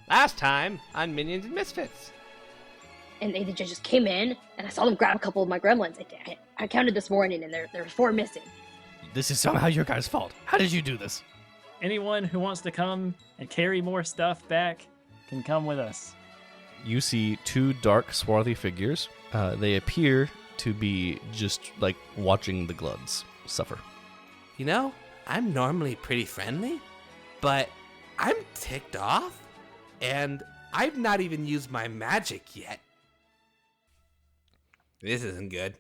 Last time on Minions and Misfits. And they just came in, and I saw them grab a couple of my gremlins. I counted this morning, and there were 4 missing. This is somehow your guys' fault. How did you do this? Anyone who wants to come and carry more stuff back can come with us. You see 2 dark, swarthy figures. They appear to be just, like, watching the Gloods suffer. You know, I'm normally pretty friendly, but I'm ticked off, and I've not even used my magic yet. This isn't good.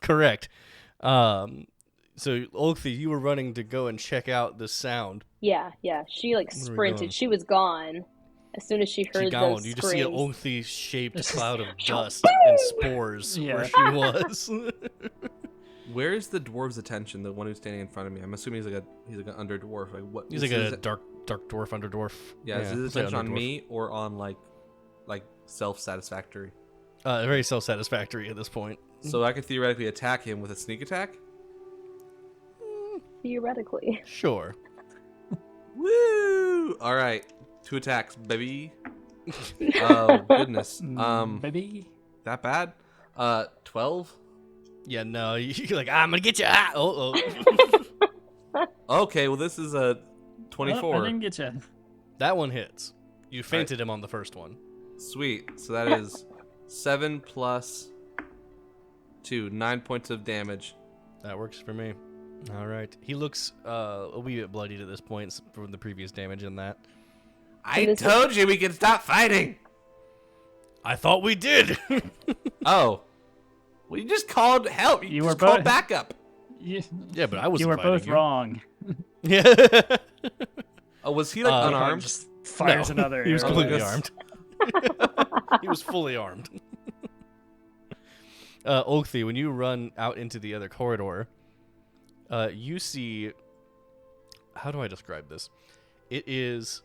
Correct. So, Olgthi, you were running to go and check out the sound. Yeah. She like Where are we sprinted. going? She was gone as soon as she heard those You screams. just see an Olgthi-shaped cloud of dust and spores where she was. Where is the dwarf's attention? The one who's standing in front of me. I'm assuming he's like an under dwarf. Like what? He's like a dark dwarf, under dwarf. Yeah. Is his it's like attention on underdwarf. me or on like self-satisfactory? Very self-satisfactory at this point. So I could theoretically attack him with a sneak attack. Theoretically. Sure. Woo! All right, 2 attacks, baby. Oh goodness. Baby. That bad? 12. Yeah, no, you're like, I'm gonna get you. Oh. Okay, well this is a 24. Oh, I didn't get you. That one hits. You fainted him on the first one. Sweet. So that is 7 plus 2, 9 points of damage. That works for me. All right. He looks a wee bit bloodied at this point from the previous damage in that. I told you we could stop fighting. I thought we did. Oh, Well, you just called help. You were just called both- backup. Yeah, but I was. You were both you. wrong. Yeah. oh, was he like unarmed? Just fires another He was arrow. completely Yes. armed. He was fully armed. Olgthi, when you run out into the other corridor, you see. How do I describe this? It is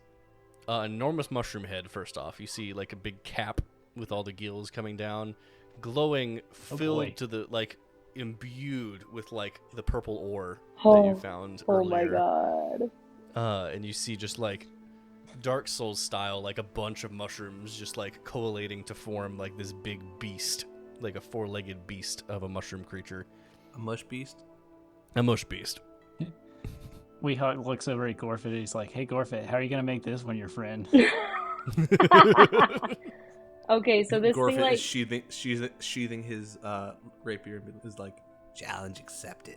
an enormous mushroom head. First off, you see like a big cap with all the gills coming down, glowing, filled to the imbued with like the purple ore that you found Oh earlier. my god. And you see just like Dark Souls style, like a bunch of mushrooms just like collating to form like this big beast, like a 4-legged beast of a mushroom creature. A mush beast? A mush beast. Weehawk looks over at Gorfeht and he's like, "Hey Gorfeht, how are you gonna make this one your friend?" Okay, so this Gorfeht thing like is sheathing his rapier and is like, Challenge accepted.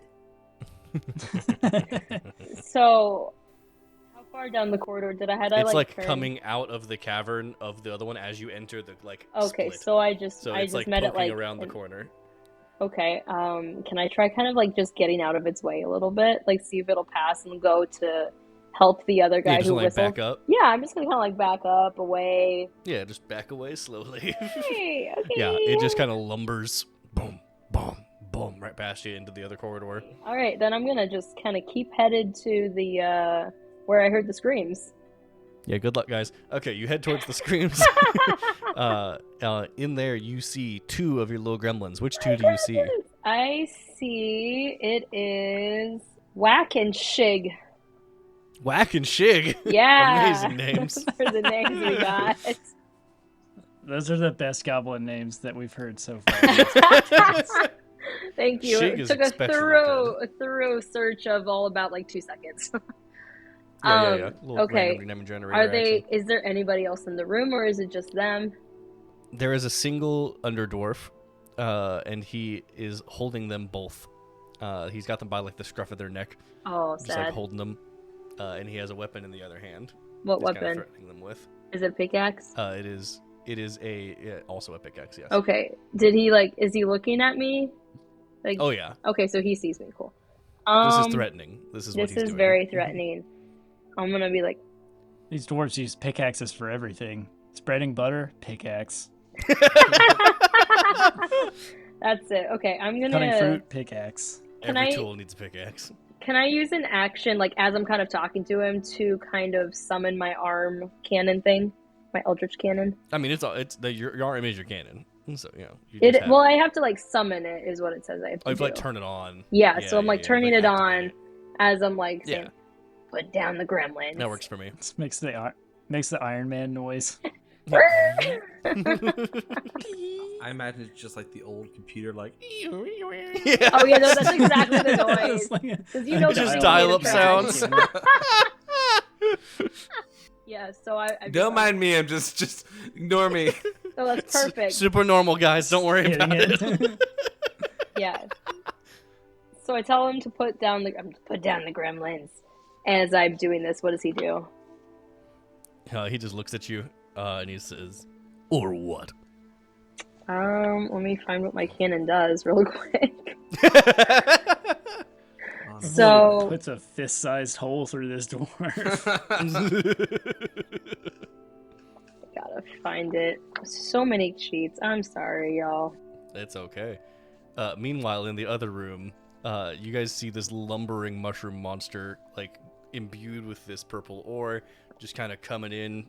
so how far down the corridor did I It's like turn? coming out of the cavern of the other one as you enter the Okay, split. so I just It's like met poking it around the corner. Okay, can I try kind of like just getting out of its way a little bit, like see if it'll pass and go to help the other guy Yeah, just who like whistled? back up. Yeah, I'm just gonna kind of like back up away. Yeah, just back away slowly. Hey, okay. Yeah, it just kind of lumbers, boom, boom, boom, right past you into the other corridor. All right, then I'm gonna just kind of keep headed to the where I heard the screams. Yeah, good luck, guys. Okay, you head towards the screams. In there, you see 2 of your little gremlins. Which 2 do you see? I see it is Whack and Shig. Whack and Shig. Yeah, Amazing names. Those are the names we got. Those are the best goblin names that we've heard so far. Thank you. Shig It is took especially a thorough search of all about like 2 seconds. Yeah. Little Okay. random name generator Are they? action. Is there anybody else in the room, or is it just them? There is a single underdwarf, and he is holding them both. He's got them by like the scruff of their neck, Oh, just like sad. holding them, and he has a weapon in the other hand. What He's kinda weapon? threatening them with. Is it a pickaxe? It is also a pickaxe. Yes. Okay. Did he like? Is he looking at me? Like. Oh yeah. Okay, so he sees me. Cool. This is threatening. This is what This he's is doing. very threatening. I'm gonna be like, These dwarves use pickaxes for everything. Spreading butter, pickaxe. that's it. Okay, I'm Cutting gonna. fruit, pickaxe. Can Every I- tool needs a pickaxe. Can I use an action, like as I'm kind of talking to him, to kind of summon my arm cannon thing, my eldritch cannon? I mean, your arm is your cannon, so you know. You It just have- well, I have to like summon it, is what it says I have to Oh, you have to, do. like turn it on. Yeah, so I'm like turning like, it on activate as I'm like saying, Yeah. put down the gremlins. That works for me. This makes the Iron Man noise. I imagine it's just like the old computer, like. Yeah. Oh yeah, no, that's exactly the noise. It's like Because you know Just the dial-up track. sounds. Yeah, so I Don't mind me. I'm just ignore me. So that's perfect. Super normal, guys. Don't worry hitting about it. it. Yeah. So I tell him to put down the gremlins. As I'm doing this, what does he do? He just looks at you and he says, "Or what?" Let me find what my cannon does real quick. So Puts a fist-sized hole through this dwarf. gotta find it. So many cheats. I'm sorry, y'all. It's okay. Meanwhile, in the other room, you guys see this lumbering mushroom monster, like, imbued with this purple ore, just kind of coming in.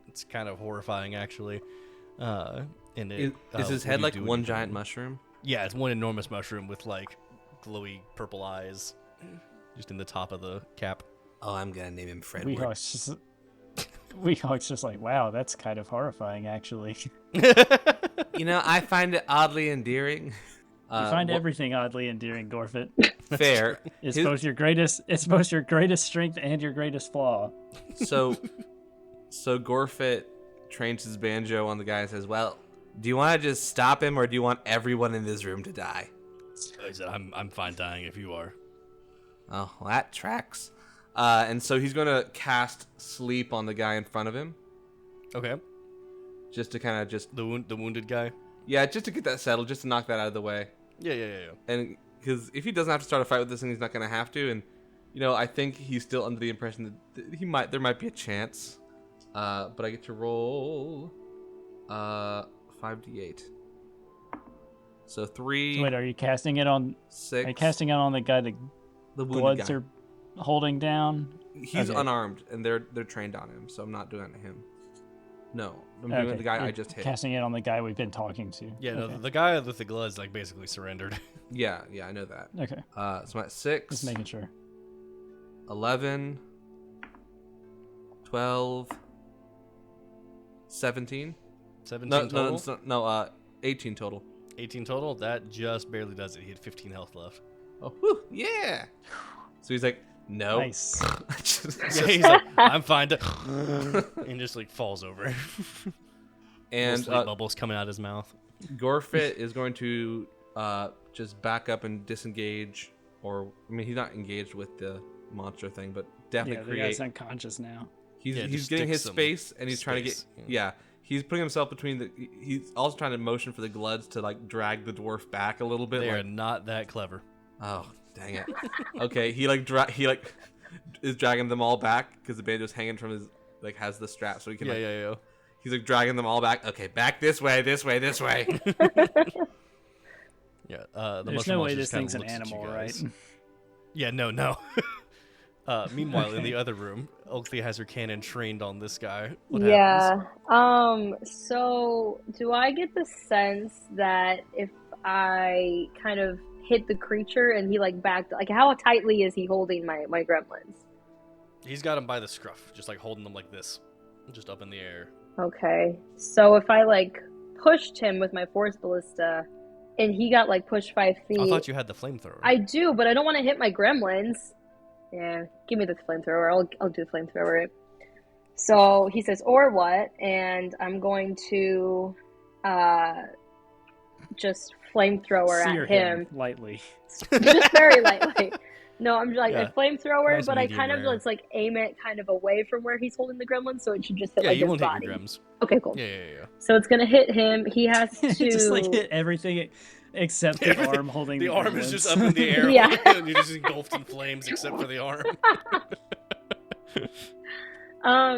It's kind of horrifying, actually. And it, Is his what head do you like do one when you giant come in? mushroom? Yeah, it's one enormous mushroom with, like, glowy purple eyes just in the top of the cap. Oh, I'm gonna name him Fredward. Weehawk's just like, wow, that's kind of horrifying, actually. You know, I find it oddly endearing. You find everything oddly endearing, Gorfeht. Fair. It's His- both your greatest strength and your greatest flaw. So Gorfeht trains his banjo on the guy and says, "Well, do you want to just stop him, or do you want everyone in this room to die?" He said, I'm fine dying if you are. Oh, well, that tracks. And so he's gonna cast sleep on the guy in front of him, Okay. just to kind of just The wounded guy? just to get that settled, just to knock that out of the way. Yeah. And because if he doesn't have to start a fight with this thing, he's not gonna have to. And you know, I think he's still under the impression that there might be a chance. But I get to roll 5d8. So 3. Wait, are you casting it on? 6. Are you casting it on the guy the the wounded bloods guy. are holding down? He's Okay. unarmed, and they're trained on him, so I'm not doing it to him. No, I'm doing it to Okay, the guy I you're just hit. Casting it on the guy we've been talking to. Yeah, no, Okay. the guy with the gloves, like, basically surrendered. Yeah, I know that. Okay, So I'm at 6, just making sure. 11, 12, 17. 17 total? No, 18 total. 18 total? That just barely does it. He had 15 health left. Oh, whew, yeah. So he's like, no. Nice. Yeah, he's like, I'm fine to... and just, like, falls over. And Sleep bubbles coming out his mouth. Gorfeht is going to just back up and disengage, or I mean, he's not engaged with the monster thing, but Yeah, definitely the guy's create. unconscious now. He's Yeah, he's just getting stick his some space, and he's trying to get. space, Yeah, he's putting himself between the. He's also trying to motion for the Gloods to like drag the dwarf back a little bit. They are Like, not that clever. oh dang it. Okay, he is dragging them all back because the banjo's hanging from his has the strap, so he can. Yeah. He's like dragging them all back. Okay, back this way, this way, this way. Yeah, the There's mushroom no way monster this just kinda thing's an looks at you animal, guys. right? Yeah, no. Meanwhile, in the other room, Olgthi has her cannon trained on this guy. What happens? So do I get the sense that if I kind of hit the creature and he backed, how tightly is he holding my gremlins? He's got him by the scruff, just holding them like this, just up in the air. Okay. So if I pushed him with my force ballista and he got pushed 5 feet. I thought you had the flamethrower. I do, but I don't want to hit my gremlins. Yeah, give me the flamethrower. I'll do the flamethrower. So he says, or what? And I'm going to just flamethrower Sear at him. lightly. Just very lightly. No, I'm just Yeah. a flamethrower, Nice but I medium kind of rare. just aim it kind of away from where he's holding the gremlin, so it should just hit Yeah, you his won't hit body. your Grems. Okay, cool. Yeah. So it's gonna hit him. He has to Just hit everything except the arm holding The arm is gremlins. just up in the air, Yeah. and you're just engulfed in flames except for the arm.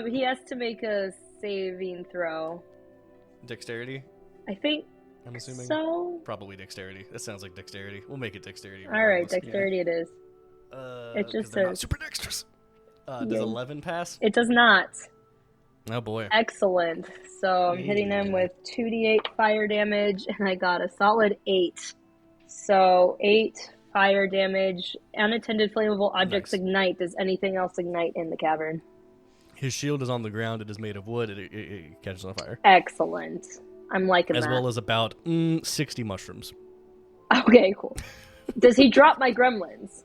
He has to make a saving throw. Dexterity, I think I'm assuming? so. Probably dexterity. That sounds like dexterity. We'll make it dexterity. All right, regardless. dexterity it is. It 'Cause just they're not says- super dexterous. Does Yeah. 11 pass? It does not. Oh boy. Excellent. So I'm hitting him with 2d8 fire damage, and I got a solid 8. So 8 fire damage. Unattended flammable objects Nice. ignite. Does anything else ignite in the cavern? His shield is on the ground. It is made of wood. It catches on fire. Excellent. I'm liking As that. well as about 60 mushrooms. Okay, cool. Does he drop my gremlins?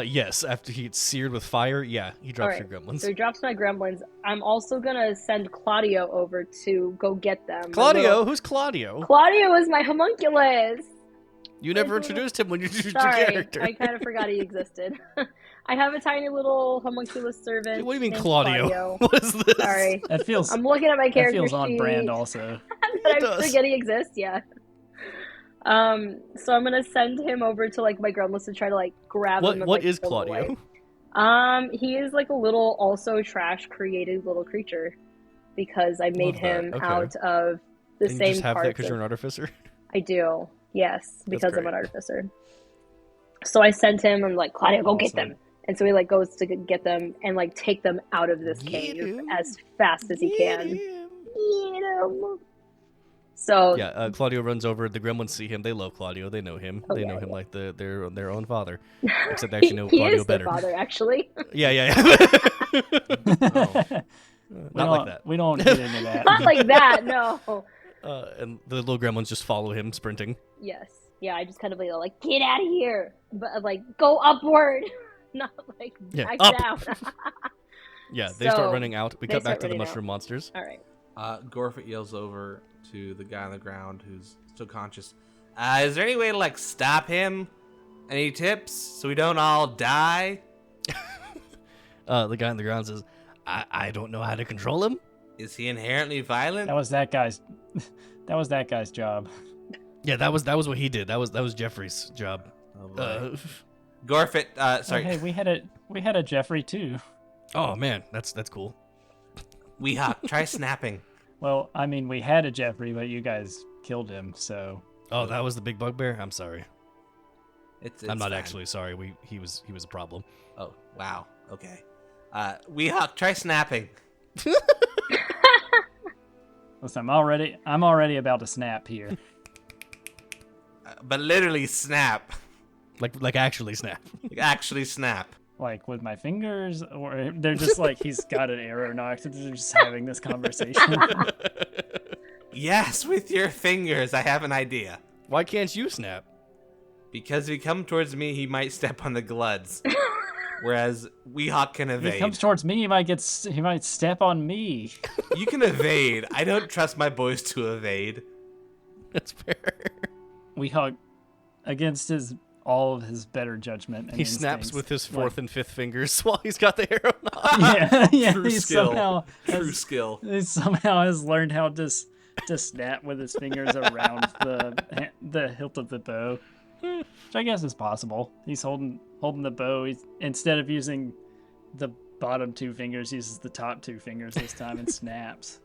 Yes, after he's seared with fire, yeah, he drops your gremlins. So he drops my gremlins. I'm also gonna send Claudio over to go get them. Claudio? Who's Claudio? Claudio is my homunculus. You never introduced him when you introduced your Sorry, character. I kind of forgot he existed. I have a tiny little homunculus servant. What do you mean, named Claudio? What is this? Sorry. That feels I'm looking at my that character feels on sheet. brand also. But I does. forget he exists, yeah. So I'm gonna send him over to like my gremlins to try to like grab him. And, What like, is pull him Claudio? away. He is like a little also trash created little creature because I made Love that. him Okay. out of the And same you just have that parts. because you're an artificer? I do, yes, because I'm great. an artificer. So I sent him and like Claudio, go get Awesome. them. And so he like goes to get them and like take them out of this Get cave him. as fast as he can. Yeah. Get him. So Yeah, Claudio runs over. The gremlins see him. They love Claudio. They know him. Oh, they yeah, know him yeah. like their own father. Except they actually know he Claudio is better. the father, actually. Yeah. Not like that. We don't get into that. Not like that, no. And the little gremlins just follow him, sprinting. Yes. Yeah, I just kind of like, get out of here. But like, go upward. Not like Yeah, back up. down. Yeah, they start So, running out. We they cut back start to the running out. mushroom monsters. All right. Gorfeht yells over to the guy on the ground who's still conscious. Is there any way to like stop him? Any tips so we don't all die? The guy on the ground says, I don't know how to control him. Is he inherently violent? That was that guy's job. Yeah, that was what he did. That was Jeffrey's job. Oh, boy. Gorfeht, Oh, sorry, hey, we had a Jeffrey too. Oh man, that's cool. Weehawk, try snapping. Well, I mean, we had a Jeffrey, but you guys killed him, so Oh, that was the big bugbear. I'm sorry. It's I'm not fine. actually sorry. He was a problem. Oh, wow. Okay. Weehawk, try snapping. listen, I'm already about to snap here. But literally snap. Like actually snap. Like, actually snap. Like with my fingers, or they're just like he's got an arrow knocked. They're just having this conversation. Yes, with your fingers. I have an idea. Why can't you snap? Because if he comes towards me, he might step on the gloods. Whereas Weehawk can If he evade. comes towards me, he might step on me. You can evade. I don't trust my boys to evade. That's fair. Weehawk, against all of his better judgment, and He snaps instincts, with his like- fourth and fifth fingers while he's got the arrow knob. yeah, True he skill. somehow True has, skill. he somehow has learned how to snap with his fingers around the hilt of the bow, which I guess is possible. He's holding the bow. He's, instead of using the bottom two fingers, he uses the top two fingers this time and snaps.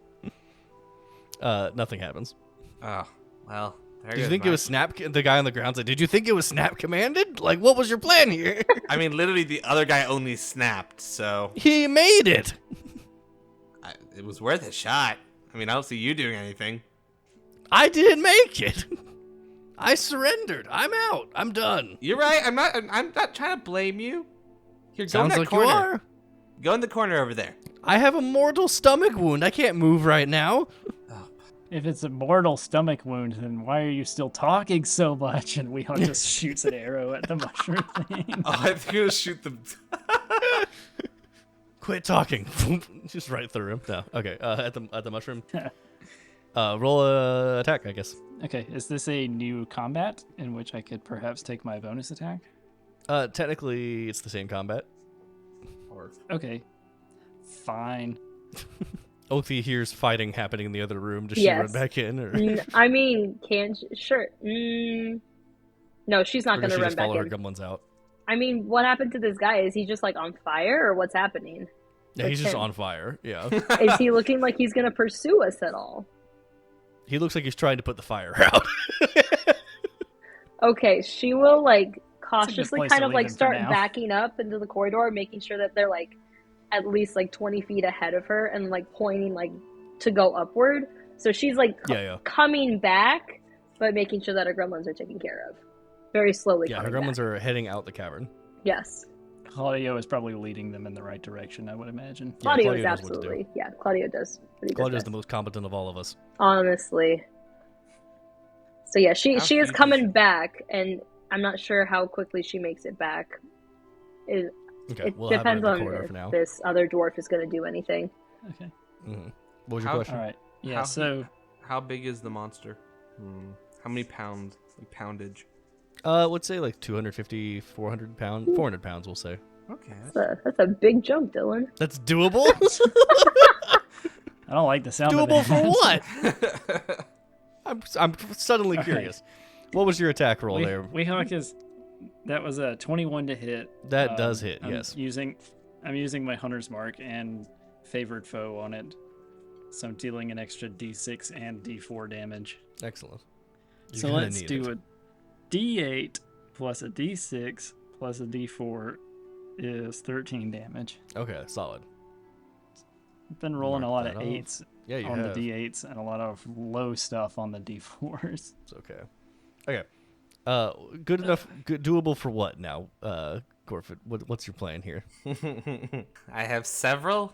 Nothing happens. Oh, well. There Did you goes think my- it was snap? The guy on the ground said, "Did you think it was snap commanded? Like, what was your plan here?" I mean, literally, the other guy only snapped, so He made it. it was worth a shot. I mean, I don't see you doing anything. I didn't make it. I surrendered. I'm out. I'm done. You're right. I'm not trying to blame you. Here, go in Sounds that like corner. you are. Go in the corner over there. I have a mortal stomach wound. I can't move right now. If it's a mortal stomach wound, then why are you still talking so much? And Weehawk just shoots an arrow at the mushroom thing. Oh, I think I'm gonna shoot the. Quit talking. Just right through him. No. Okay. At the mushroom. Roll a attack, I guess. Okay, is this a new combat in which I could perhaps take my bonus attack? Technically, it's the same combat. Okay, fine. Olgthi hears fighting happening in the other room. Does she Yes. run back in, or, I mean, sure. No, she's not or going does to she run just back follow her in. gremlins out? I mean, what happened to this guy? Is he just like on fire or what's happening? Yeah, With he's just him. on fire. Yeah. Is he looking like he's going to pursue us at all? He looks like he's trying to put the fire out. Okay, she will like That's a good cautiously place kind to of leave like him for start now. backing up into the corridor, making sure that they're like at least like 20 feet ahead of her and like pointing like to go upward. So she's like Yeah. coming back, but making sure that her gremlins are taken care of. very slowly. Yeah, her coming gremlins back. are heading out the cavern. Yes, Claudio is probably leading them in the right direction, I would imagine. Yeah, Claudio Claudio is knows what to do. absolutely. Yeah, Claudio does. What he does Claudio's the best. most competent of all of us. Honestly. So yeah, she How is huge is coming she? back, and I'm not sure how quickly she makes it back. It Okay, it we'll have her in depends the on corridor if for now. this other dwarf is going to do anything. Okay. Mm-hmm. What was your How- question? All right. Yeah. How So How big is the monster? How many pounds? Like poundage? Would say like 250, 400 pounds. 400 pounds, we'll say. Okay. That's a big jump, Dylan. That's doable? I don't like the sound Doable of that. for what? I'm suddenly All right. curious. What was your attack roll there? Weehawk is that was a 21 to hit. That does hit, I'm yes. I'm using my hunter's mark and favored foe on it, so I'm dealing an extra D6 and D4 damage. Excellent. You're So gonna let's need do it. a D8 plus a D6 plus a D4 is 13 damage. Okay, solid. I've been rolling Mark a lot that of off. 8s Yeah, you on have. the D8s and a lot of low stuff on the D4s. It's okay. Okay. Good enough. Good, doable for what now, Gorfeht? What's your plan here? I have several.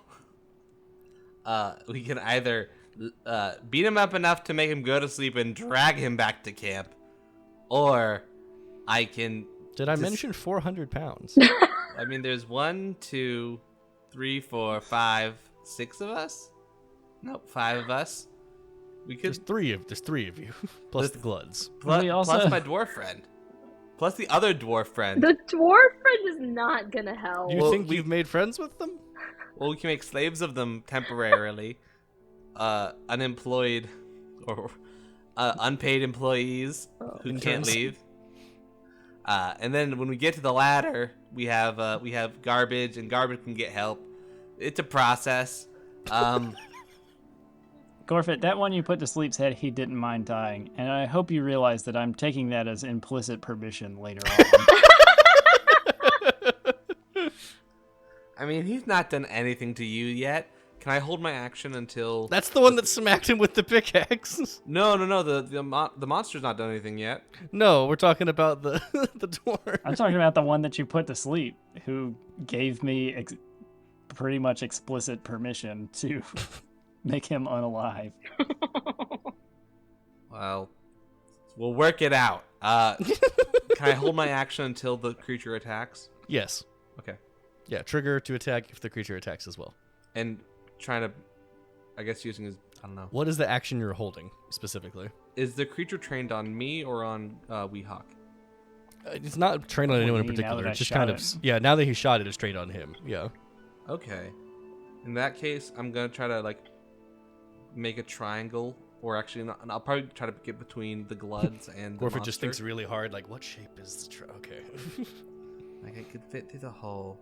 We can either beat him up enough to make him go to sleep and drag him back to camp, or I can. Did I Just- mention 400 pounds? I mean, there's 1, 2, 3, 4, 5, 6 of us. Nope, 5 of us. We could There's three of you, plus the Gloods. We also- plus my dwarf friend, plus the other dwarf friend. The dwarf friend is not going to help. You Well, think we- you've made friends with them? Well, we can make slaves of them temporarily, unemployed or unpaid employees who can't Interns. leave. And then when we get to the ladder, we have garbage, and garbage can get help. It's a process. Gorfeht, that one you put to sleep said he didn't mind dying, and I hope you realize that I'm taking that as implicit permission later on. I mean, he's not done anything to you yet. Can I hold my action until? That's the one that smacked him with the pickaxe. No. The monster's not done anything yet. No, we're talking about the the dwarf. I'm talking about the one that you put to sleep, who gave me pretty much explicit permission to make him unalive. Well, we'll work it out. Can I hold my action until the creature attacks? Yes. Okay. Yeah, trigger to attack if the creature attacks as well. And trying to, I guess, using his, I don't know. What is the action you're holding specifically? Is the creature trained on me or on Weehawk? It's not trained on What do anyone in you mean, now particular. that I It's just shot kind of it? yeah. Now that he shot it, it's trained on him. Yeah. Okay. In that case, I'm gonna try to make a triangle, or actually, not, I'll probably try to get between the Gloods and the Gorfeht monster. just thinks really hard, like, what shape is the okay. Like I could fit through the hole.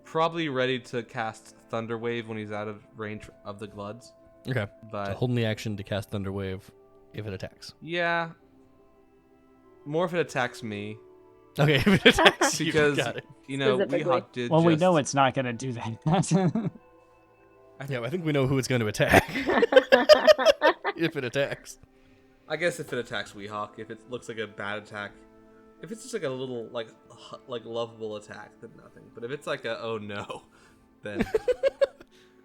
Probably ready to cast Thunder Wave when he's out of range of the Gloods. Okay. But So holding the action to cast Thunder Wave if it attacks. yeah, more if it attacks me, Okay, if it attacks you, because got it. Specifically. Weehawk did. Well, we just- know it's not going to do that. Yeah, I think we know who it's going to attack if it attacks. I guess if it attacks Weehawk, if it looks like a bad attack, if it's just like a little like lovable attack, then nothing. But if it's like a oh no, then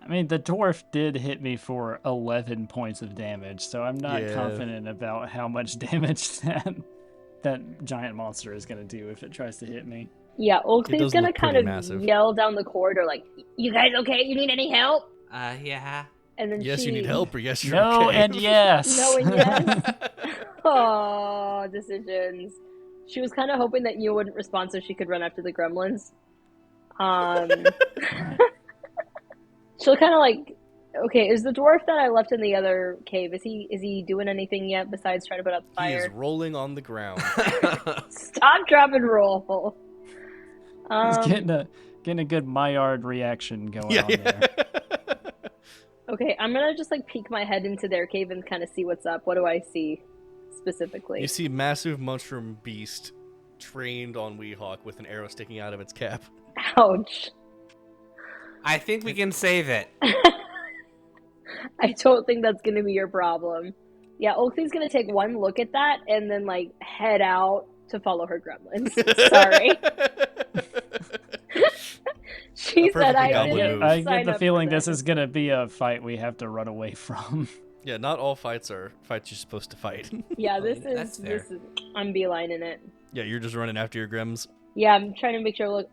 I mean, the dwarf did hit me for 11 points of damage, so I'm not Yeah. confident about how much damage that giant monster is going to do if it tries to hit me. Yeah, It Olgthi's does gonna look kind pretty of massive. yell down the corridor like, "You guys okay? You need any help?" yeah. And then Yes, she... you need help, or yes, you're No okay. and yes. No and yes. Oh, decisions. She was kind of hoping that you wouldn't respond so she could run after the gremlins. She'll kind of like, okay, is the dwarf that I left in the other cave, is he doing anything yet besides trying to put out the He is fire? rolling on the ground. Stop, drop, and roll. He's getting a good Maillard reaction going on there. Okay, I'm gonna just like peek my head into their cave and kind of see what's up. What do I see specifically? You see massive mushroom beast trained on Weehawk with an arrow sticking out of its cap. Ouch. I think we can save it. I don't think that's gonna be your problem. Yeah, Olgthi's gonna take one look at that and then like head out to follow her gremlins. Sorry. She said perfectly I goblin didn't move. I sign get the up feeling for this this. is gonna be a fight we have to run away from. Yeah, not all fights are fights you're supposed to fight. Yeah, Oh, yeah, that's fair. I'm beelining it. Yeah, you're just running after your Grims. Yeah, I'm trying to make sure. Look,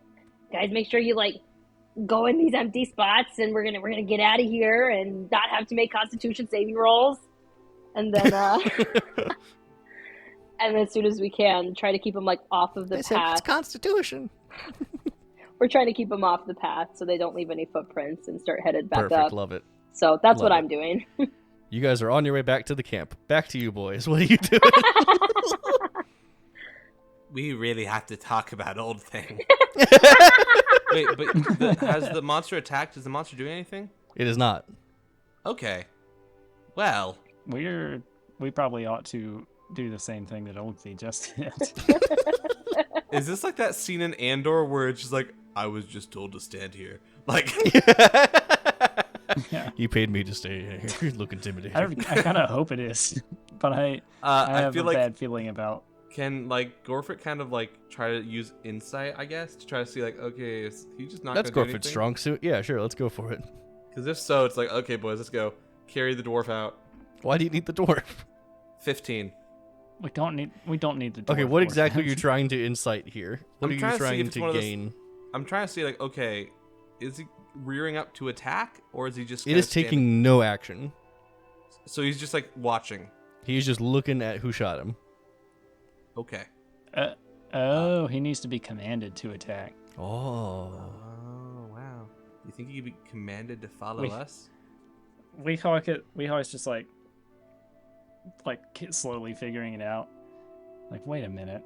guys, make sure you like go in these empty spots, and we're gonna get out of here and not have to make Constitution saving rolls. And then, and as soon as we can, try to keep them like off of the path. Constitution. We're trying to keep them off the path so they don't leave any footprints and start headed back Perfect, up. love it. So that's Love what it. I'm doing. You guys are on your way back to the camp. Back to you, boys. What are you doing? We really have to talk about Old Thing. Wait, but has the monster attacked? Is the monster doing anything? It is not. Okay. Well, We probably ought to do the same thing that Olgthi just did. is this like that scene in Andor where it's just like, I was just told to stand here? Like, Yeah. You paid me to stay here. You look intimidating. I kind of hope it is, but I have feel a like bad feeling about. can like Gorfeht kind of like try to use insight, I guess, to try to see like, okay, is he just not That's gonna do Gorfeht's strong suit. Yeah, sure. Let's go for it. Because if so, it's like, okay, boys, let's go. Carry the dwarf out. Why do you need the dwarf? 15. We don't need the. Okay, dwarf what for exactly are that. you trying to insight here? What I'm are you trying to see trying if it's one to of those- gain? I'm trying to see like, okay, is he rearing up to attack, or is he just? It kinda is taking no action. So he's just like watching. He's just looking at who shot him. Okay. Oh, he needs to be commanded to attack. Oh. Oh wow. You think he could be commanded to follow Wait. us? Weehawk's just like slowly figuring it out. Like, wait a minute.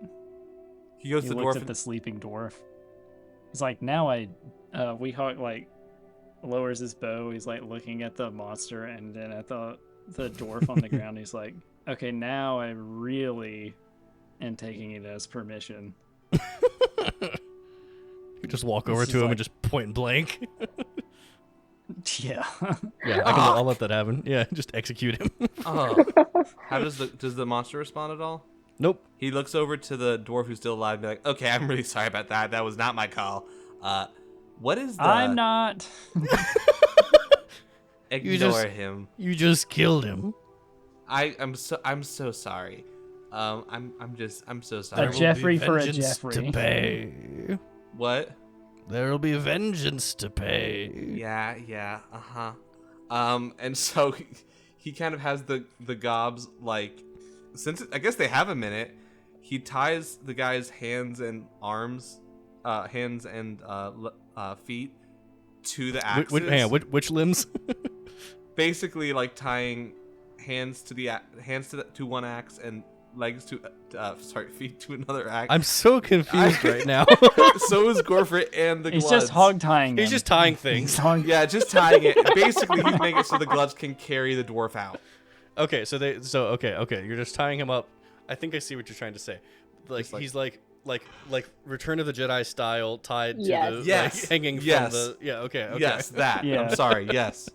He goes He to the looks dwarf. at the sleeping dwarf. He's like, now Weehawk like lowers his bow. He's like looking at the monster and then at the dwarf on the ground. He's like, okay, now I really am taking it as permission. You just walk over This to is him like- and just point blank. Yeah. Yeah, I'll let that happen. Yeah, just execute him. Oh. How does the monster respond at all? Nope. He looks over to the dwarf who's still alive and be like, okay, I'm really sorry about that. That was not my call. What is the... I'm not. Ignore him. You just killed him. I'm so sorry. I'm so A sorry. Jeffrey for a vengeance Jeffrey. to pay. What? There'll be vengeance to pay. Yeah, uh-huh. And so he kind of has the gobs, like, I guess they have a minute, he ties the guy's hands and arms, feet to the axes. Which limbs? Basically, like tying hands to one axe and legs to feet to another axe. I'm so confused right now. So is Gorfeht and the He's Gloods. just hog tying. He's just tying things. Yeah, just tying it. Basically, he's making it so the Gloods can carry the dwarf out. Okay, okay. You're just tying him up. I think I see what you're trying to say. Like, he's like Return of the Jedi style, tied to the Yes. hanging from the. Yeah. Okay. Yes, that. Yeah. I'm sorry. Yes.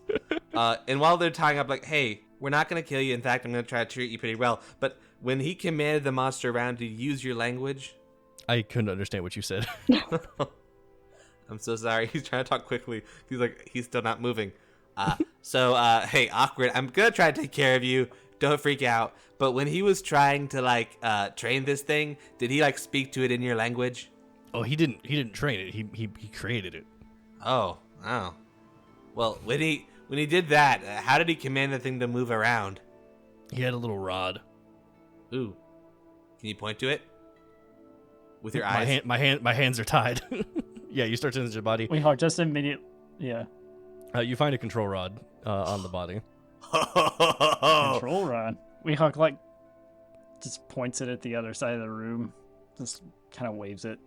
And while they're tying up, like, hey, we're not gonna kill you. In fact, I'm gonna try to treat you pretty well. But when he commanded the monster around to use your language, I couldn't understand what you said. I'm so sorry. He's trying to talk quickly. He's still not moving. Hey, awkward. I'm gonna try to take care of you. Don't freak out. But when he was trying to train this thing, did he speak to it in your language? Oh, he didn't train it. He created it. Oh. Well, when he did that, how did he command the thing to move around? He had a little rod. Ooh. Can you point to it? With your My eyes? my hands are tied. Yeah, you start to your body. Weehawk just immediately. Yeah. You find a control rod on the body. Control rod. Weehawk just points it at the other side of the room. Just kind of waves it.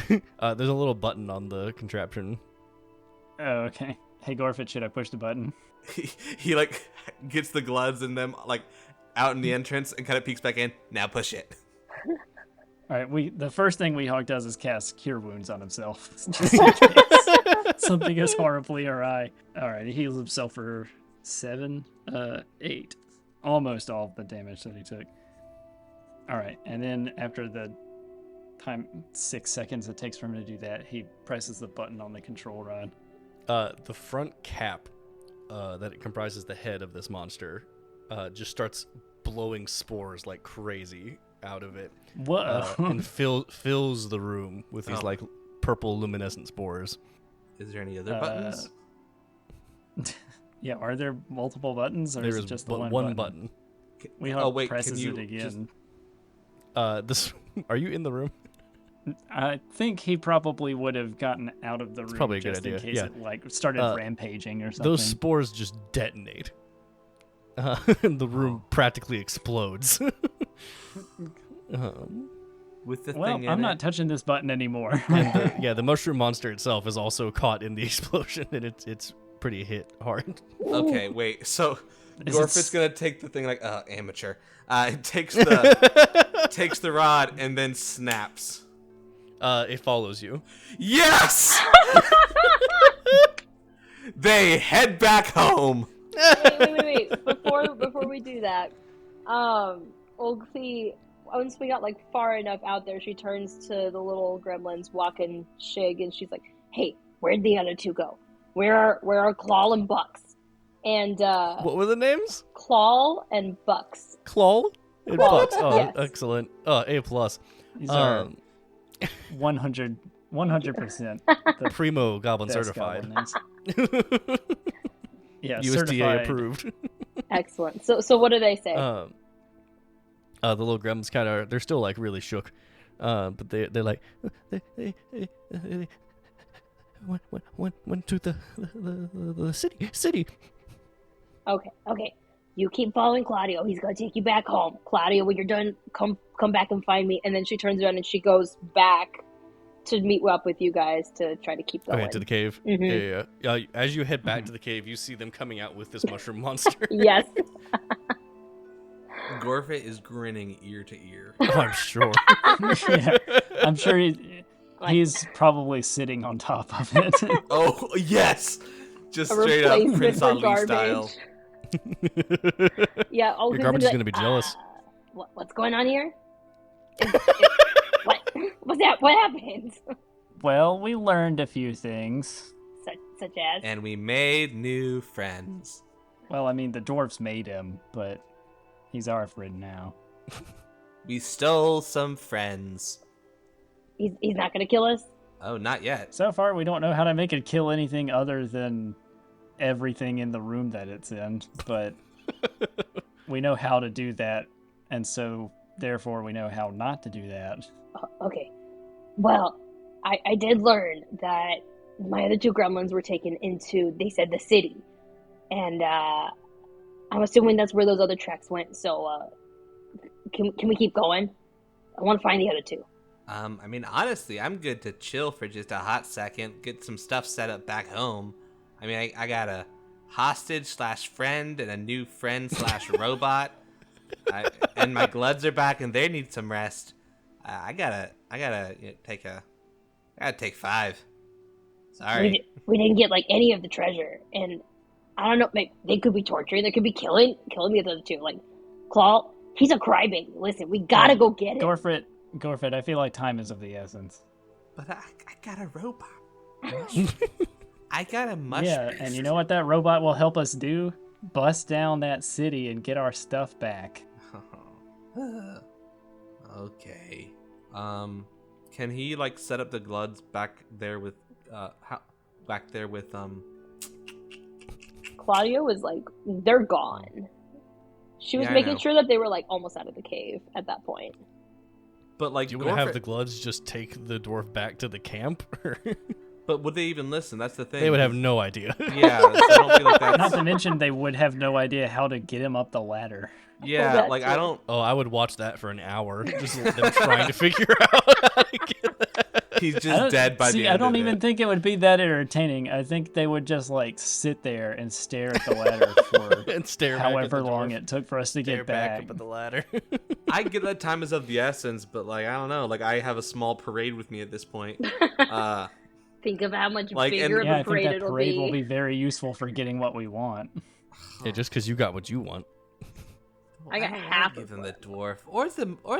There's a little button on the contraption. Oh, okay. Hey, Gorfeht, should I push the button? he gets the Gloods and them out in the entrance and kind of peeks back in. Now push it. All right. The first thing Weehawk does is cast Cure Wounds on himself. Just in case something is horribly awry. All right. He heals himself for 8. Almost all of the damage that he took. All right, and then after the time 6 seconds it takes for him to do that, he presses the button on the control rod. The front cap that it comprises the head of this monster just starts blowing spores like crazy out of it. Whoa! And fills the room with these like purple luminescent spores. Is there any other buttons? Yeah, are there multiple buttons, or There is is it just the but one button. Weehawk presses it again. This are you in the room? I think he probably would have gotten out of the room probably a good just in idea, case yeah. it like started rampaging or something. Those spores just detonate. And the room practically explodes. With the well, thing I'm in not it? touching this button anymore. And the mushroom monster itself is also caught in the explosion, and it's pretty hit hard. Okay, wait. So Is it Gorfeht's gonna take the thing like amateur. It takes the takes the rod and then snaps. It follows you. Yes. They head back home. Wait. Before we do that, Olgthi, once we got like far enough out there, she turns to the little gremlins walking Shig, and she's like, "Hey, where'd the other two go? Where are Claw and Bucks?" And What were the names? Claw and Bucks. Claw and Claw, Bucks. Oh, yes. excellent. A+. These are 100% the Primo Goblin best certified. goblin names. Yeah, USDA certified. approved. Excellent. So what do they say? The little gremlins they're still like really shook, but they're like they went to the city. Okay. You keep following Claudio. He's gonna take you back home. Claudio, when you're done, come back and find me. And then she turns around and she goes back to meet up with you guys to try to keep going. Okay, to the cave. Mhm. Yeah. As you head back to the cave, you see them coming out with this mushroom monster. Yes. Gorfeht is grinning ear to ear. Oh, I'm sure. Yeah, I'm sure he's probably sitting on top of it. Oh yes, just A straight up replacement Prince for Ali garbage. style. Yeah. Your garbage is gonna be jealous. What's going on here? What's that? What happened? Well, we learned a few things. Such as. And we made new friends. Well, I mean, the dwarves made him, but he's our friend now. We stole some friends. He's not gonna kill us. Oh, not yet. So far, we don't know how to make it kill anything other than everything in the room that it's in, but we know how to do that, and so therefore we know how not to do that. Okay. Well, I did learn that my other two gremlins were taken into, they said, the city. And I'm assuming that's where those other tracks went. So can we keep going? I want to find the other two. I mean, honestly, I'm good to chill for just a hot second, get some stuff set up back home. I mean, I got a hostage/friend and a new friend/robot. And my Gloods are back and they need some rest. I gotta take 5. Sorry. We didn't get like any of the treasure, and I don't know. Maybe they could be torturing. They could be killing the other two. Like Claw, he's a crybaby. Listen, we gotta go get him. Gorfeht, I feel like time is of the essence. But I got a robot. I got a mushroom. Yeah, and you know what that robot will help us do? Bust down that city and get our stuff back. Okay. Can he like set up the Gloods back there with Claudio was like, they're gone. She was Yeah, I making know. sure that they were like almost out of the cave at that point. But like Do you have Gorfeht- the Gloods just take the dwarf back to the camp? But would they even listen? That's the thing. They would have no idea. Yeah, so I don't feel like Not that's. to mention, they would have no idea how to get him up the ladder. Yeah, That like too. I don't. Oh, I would watch that for an hour. Just them trying to figure out how to get that. He's I just don't- dead by the end. I don't of even it. think it would be that entertaining. I think they would just like sit there and stare at the ladder for And stare back at however the long dwarf. it took for us to Stare get back back. up at the ladder. I get that time is of the essence, but like I don't know. Like I have a small parade with me at this point. Think of how much Like, bigger and- of Yeah, a I think parade that it'll parade be. will be very useful for getting what we want. Yeah, just because you got what you want. I got don't half want to give of them the dwarf or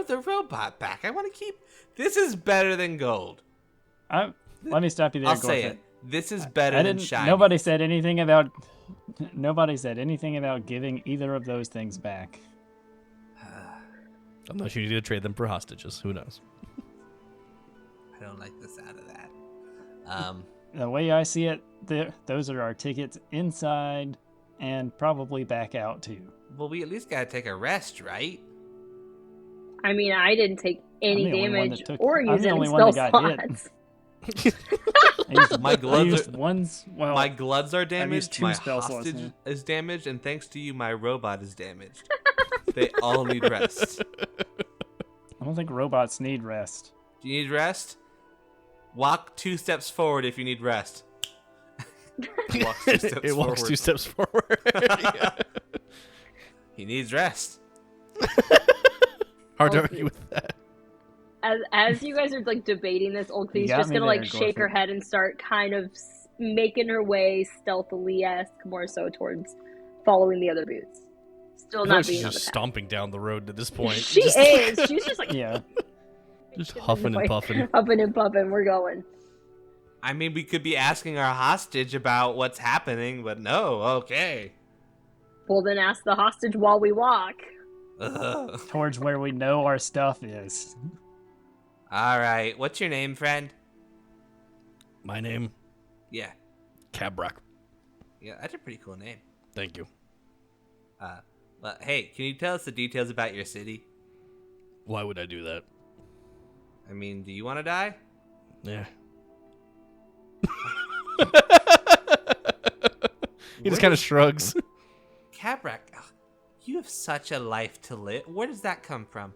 the robot back. I want to keep. This is better than gold. Let me stop you there. I'll say Gorfeht. it. This is better I than didn't. shiny. Nobody said anything about. Nobody said anything about giving either of those things back. Unless you need to trade them for hostages. Who knows? I don't like the sound of that. The way I see it, those are our tickets inside and probably back out too. Well, we at least gotta take a rest, right? I mean, I didn't take any I'm the only one damage that took- or I'm use the any only spell one that got hit. slots. My gloves I used are- ones. Well, My gloves are used damaged. 2 My spell slots hostage now. is damaged, and thanks to you, my robot is damaged. They all need rest. I don't think robots need rest. Do you need rest? Walk 2 steps forward if you need rest. Walks 2 steps It walks forward. 2 steps forward. Yeah. He needs rest. Hard to Olgthi. argue with that. As you guys are like debating this, You Olgthi's got just me gonna like there, shake her Gorfeht. head and start kind of making her way stealthily-esque more so towards following the other boots. Still I feel not like she's being on just the path. stomping down the road at this point. She Just- is. She's just like Yeah. Just huffing and puffing. huffing and puffing. We're going. I mean, we could be asking our hostage about what's happening, but no, okay. Well, then ask the hostage while we walk. Ugh. Towards where we know our stuff is. All right, what's your name, friend? My name, Yeah, Cabrak. yeah, that's a pretty cool name. Thank you. Well, hey, can you tell us the details about your city? Why would I do that? I mean, do you want to die? Yeah. He just Where kind of does- shrugs. Cabrak, ugh, you have such a life to live. Where does that come from?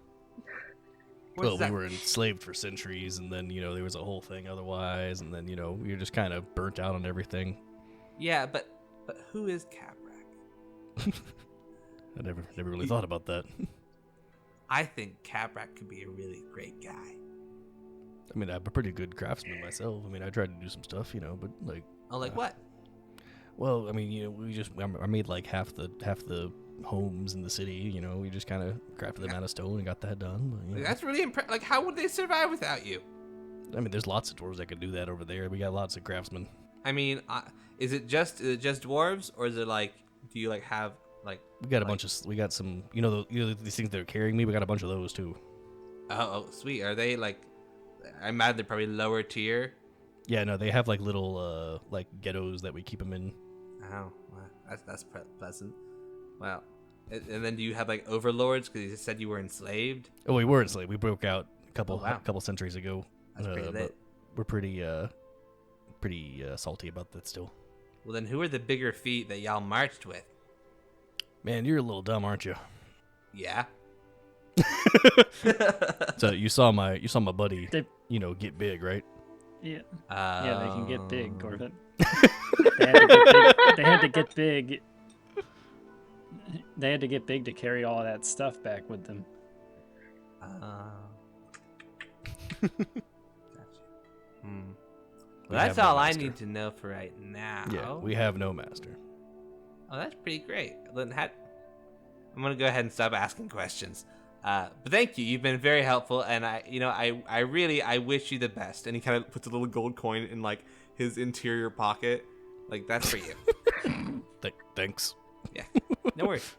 Where Well, does we that- were enslaved for centuries, and then, there was a whole thing otherwise, and then, we were just kind of burnt out on everything. Yeah, but who is Cabrak? I never really thought about that. I think Cabrak could be a really great guy. I mean, I'm a pretty good craftsman myself. I mean, I tried to do some stuff, but like, Oh, like what? well, I mean, I made like half the homes in the city. We just kind of crafted them out of stone and got that done. But, Like, that's really impressive. Like, how would they survive without you? I mean, there's lots of dwarves that could do that over there. We got lots of craftsmen. I mean, is it just dwarves, or is it like, do you like have like? We got we got some, these things that are carrying me. We got a bunch of those too. Oh, sweet. Are they like? I imagine they're probably lower tier. Yeah, no, they have like little like ghettos that we keep them in. Oh, well, that's pleasant. Well, and then do you have like overlords? Because you said you were enslaved. Oh, we were enslaved. We broke out a Oh, wow. couple centuries ago. That's pretty but lit. We're pretty salty about that still. Well, then who are the bigger feet that y'all marched with? Man, you're a little dumb, aren't you? Yeah. So you saw my buddy, They- get big, right? Yeah. Yeah, they can get big, Um, Gorfeht. They had to get big. They had to get big to carry all that stuff back with them. Gotcha. Hmm. We Well, that's have no all I master. need to know for right now. Yeah, we have no master. Oh, that's pretty great. Then I'm gonna go ahead and stop asking questions. But thank you. You've been very helpful, and I really wish you the best. And he kind of puts a little gold coin in like his interior pocket, like that's for you. Thanks. Yeah, no worries.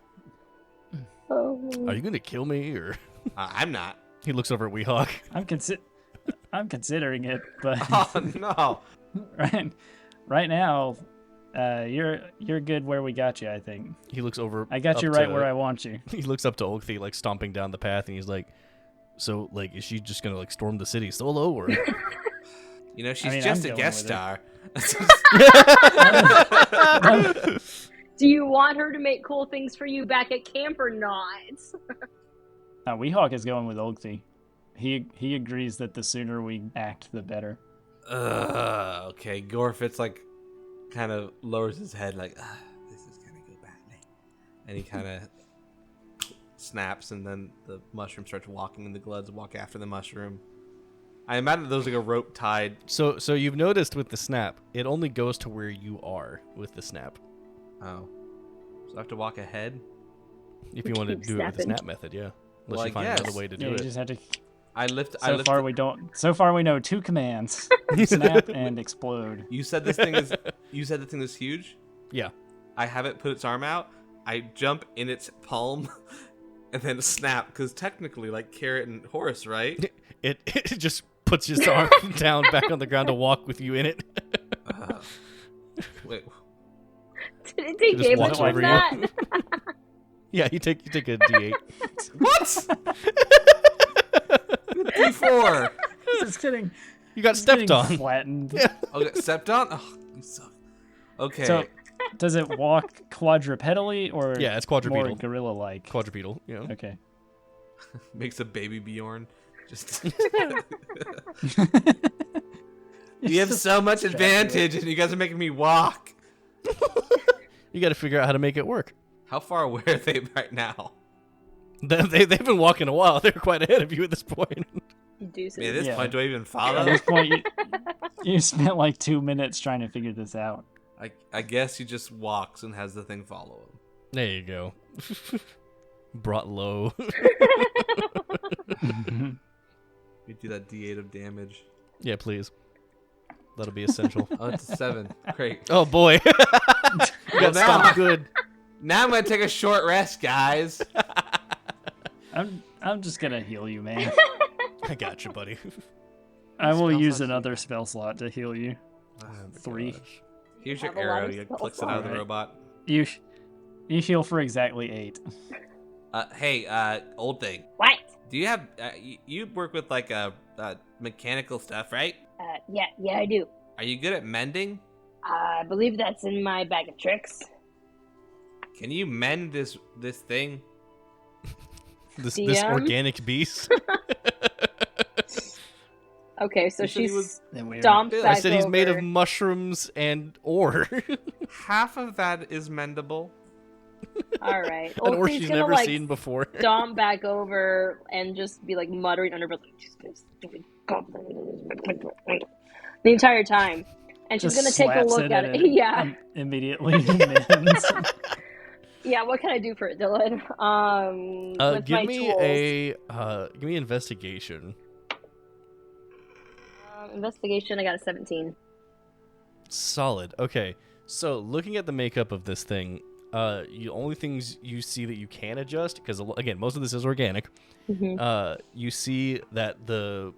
Are you gonna kill me or? I'm not. He looks over at Weehawk. I'm considering it, but Oh no. right now, you're good where we got you. I think He looks over. I got you up right to- where I want you. He looks up to Olgthi, like stomping down the path, and he's like, "So, like, is she just gonna like storm the city solo, or?" You know, she's I mean, just I'm a going guest with star. Do you want her to make cool things for you back at camp or not? Weehawk is going with Olgthi. He agrees that the sooner we act, the better. Okay, Gorfeht's like kind of lowers his head like, this is gonna go badly, and he kind of snaps, and then the mushroom starts walking, and the Gloods walk after the mushroom. I imagine there's like a rope tied. So you've noticed with the snap, it only goes to where you are with the snap. Oh, so I have to walk ahead. If you want to Keep do it with the snapping. snap method, yeah. Unless Well, you I find guess. another way to Yeah, do you it. just have to. I So far we know 2 commands: snap and explode. You said this thing is. You said the thing is huge. Yeah. I have it put its arm out. I jump in its palm, and then snap. Because technically, like Carrot and Horse, right? It just puts its arm down back on the ground to walk with you in it. Wait. Did it take Just damage walks from over you. that? Yeah, you take a D8. What? D4. Just kidding. You got stepped on. Flattened. Okay, stepped on. Oh, you suck. Okay. So, does it walk quadrupedally or Yeah, it's more quadrupedal. gorilla-like? Quadrupedal, you know. Okay. Makes a baby Bjorn. Just. It's You have just so much strapped to advantage, and you guys are making me walk. You got to figure out how to make it work. How far away are they right now? They've been walking a while. They're quite ahead of you at this point. Deuces. At this Yeah. point, do I even At follow? this point, you spent like 2 minutes trying to figure this out. I guess he just walks and has the thing follow him. There you go. Brought low. We do that D8 of damage. Yeah, please. That'll be essential. Oh, it's a 7. Great. Oh boy. You got now- stomped good. Now I'm gonna take a short rest, guys. I'm just gonna heal you, man. I got you, buddy. I will Spell use slots. another spell slot to heal you. Oh, 3. Here's your Have a lot arrow. of He spell clicks it out of the slots. robot. You heal for exactly 8. Hey, old thing. What? Do you have? You work with like mechanical stuff, right? Yeah, I do. Are you good at mending? I believe that's in my bag of tricks. Can you mend this thing? This DM? organic beast. Okay, so You said he she's was- stomped I back I said he's made of over. mushrooms and ore. Half of that is mendable. All right. An ore Olgthi's she's gonna never like seen before. stomp back over and just be like muttering under breath, like, "Just this stupid goblin," the entire time. And she's Just gonna take a slaps look at and it. Yeah. Immediately mends. Yeah, what can I do for it, Dylan? With Give my me tools. give me investigation. Investigation, I got a 17. Solid. Okay. So looking at the makeup of this thing, the only things you see that you can adjust, because again, most of this is organic. Mhm. You see that the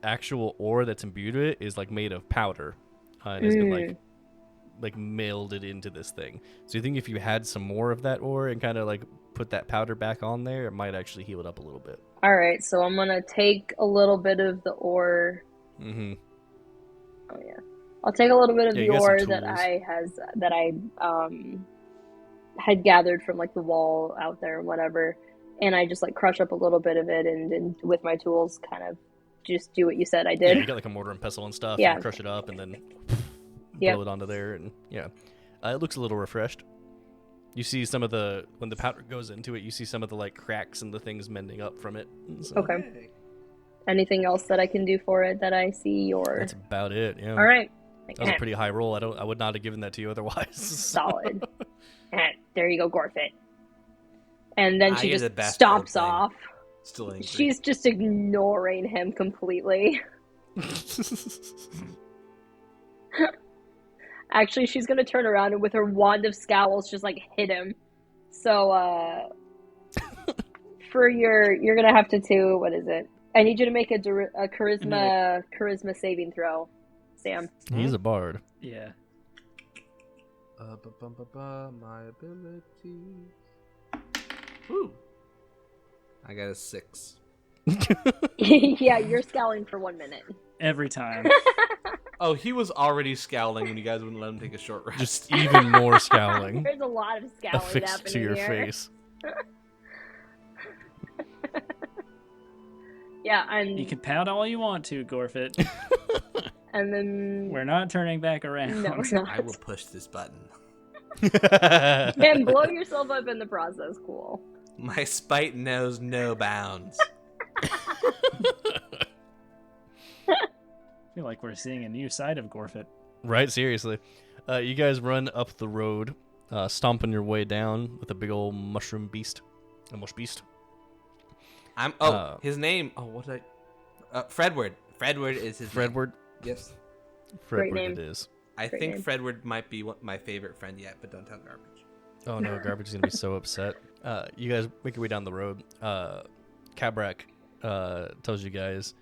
actual ore that's imbued with it is like made of powder, and has been like melded into this thing. So you think if you had some more of that ore and kind of like put that powder back on there, it might actually heal it up a little bit. All right, so I'm gonna take a little bit of the ore. Mm-hmm. Oh yeah, I'll take a little bit of Yeah, the you got some ore that I had gathered from like the wall out there, or whatever, and I just like crush up a little bit of it, and with my tools, kind of just do what you said I Yeah, did. you got like a mortar and pestle and stuff. Yeah. And you crush it up and then Yep. blow it onto there, and yeah, it looks a little refreshed. You see some of the when the powder goes into it, you see some of the like cracks and the things mending up from it. So Okay. Anything else that I can do for it that I see, or that's about it. Yeah. all right? That was a pretty high roll. I would not have given that to you otherwise. Solid. There you go, Gorfeht. And then she you're just the best stomps old thing. off. Still angry. She's just ignoring him completely. Actually, she's gonna turn around and with her wand of scowls just like hit him. So for you're gonna have to do, what is it? I need you to make a charisma saving throw, Sam. He's a bard. Yeah. My abilities. Ooh. I got a 6. Yeah, you're scowling for 1 minute. Every time. Oh, he was already scowling when you guys wouldn't let him take a short rest. Just even more scowling There's a lot of scowling affixed happening to your here. face. Yeah, and You can pout all you want to, Gorfeht. and then We're not turning back around. no, we're not. I will push this button. And blow yourself up in the process. Cool. My spite knows no bounds. I feel like we're seeing a new side of Gorfeht. Right, seriously. You guys run up the road, stomping your way down with a big old mushroom beast. Almost beast. His name. Oh, what did I? Fredward. Fredward is his name. Fredward. Yes. Great Fredward name. it is. I Great think name. Fredward might be my favorite friend yet, but don't tell Garbage. Oh no, Garbage is gonna be so upset. You guys make your way down the road. Cabrak tells you guys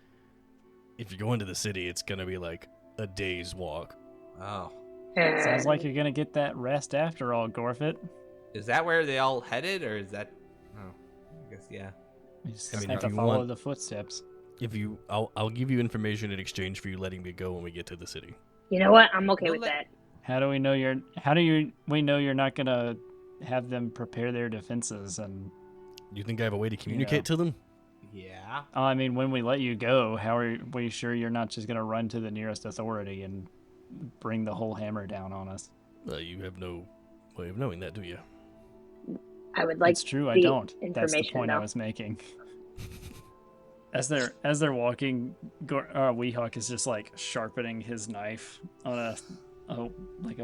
if you go into the city, it's gonna be like a day's walk. Oh. Sounds like you're gonna get that rest after all, Gorfeht. Is that where they all headed, or is that? Oh, I guess yeah. You just I mean, have if to you follow want- the footsteps. I'll give you information in exchange for you letting me go when we get to the city. You know what? I'm okay We'll with let- that. How do we know we know you're not gonna have them prepare their defenses? And You think I have a way to communicate to them? Yeah. I mean, when we let you go, how are we sure you're not just gonna run to the nearest authority and bring the whole hammer down on us? You have no way of knowing that, do you? I would like It's true, I the don't. That's the information, point I though. was making. As they're walking, Weehawk is just like sharpening his knife on a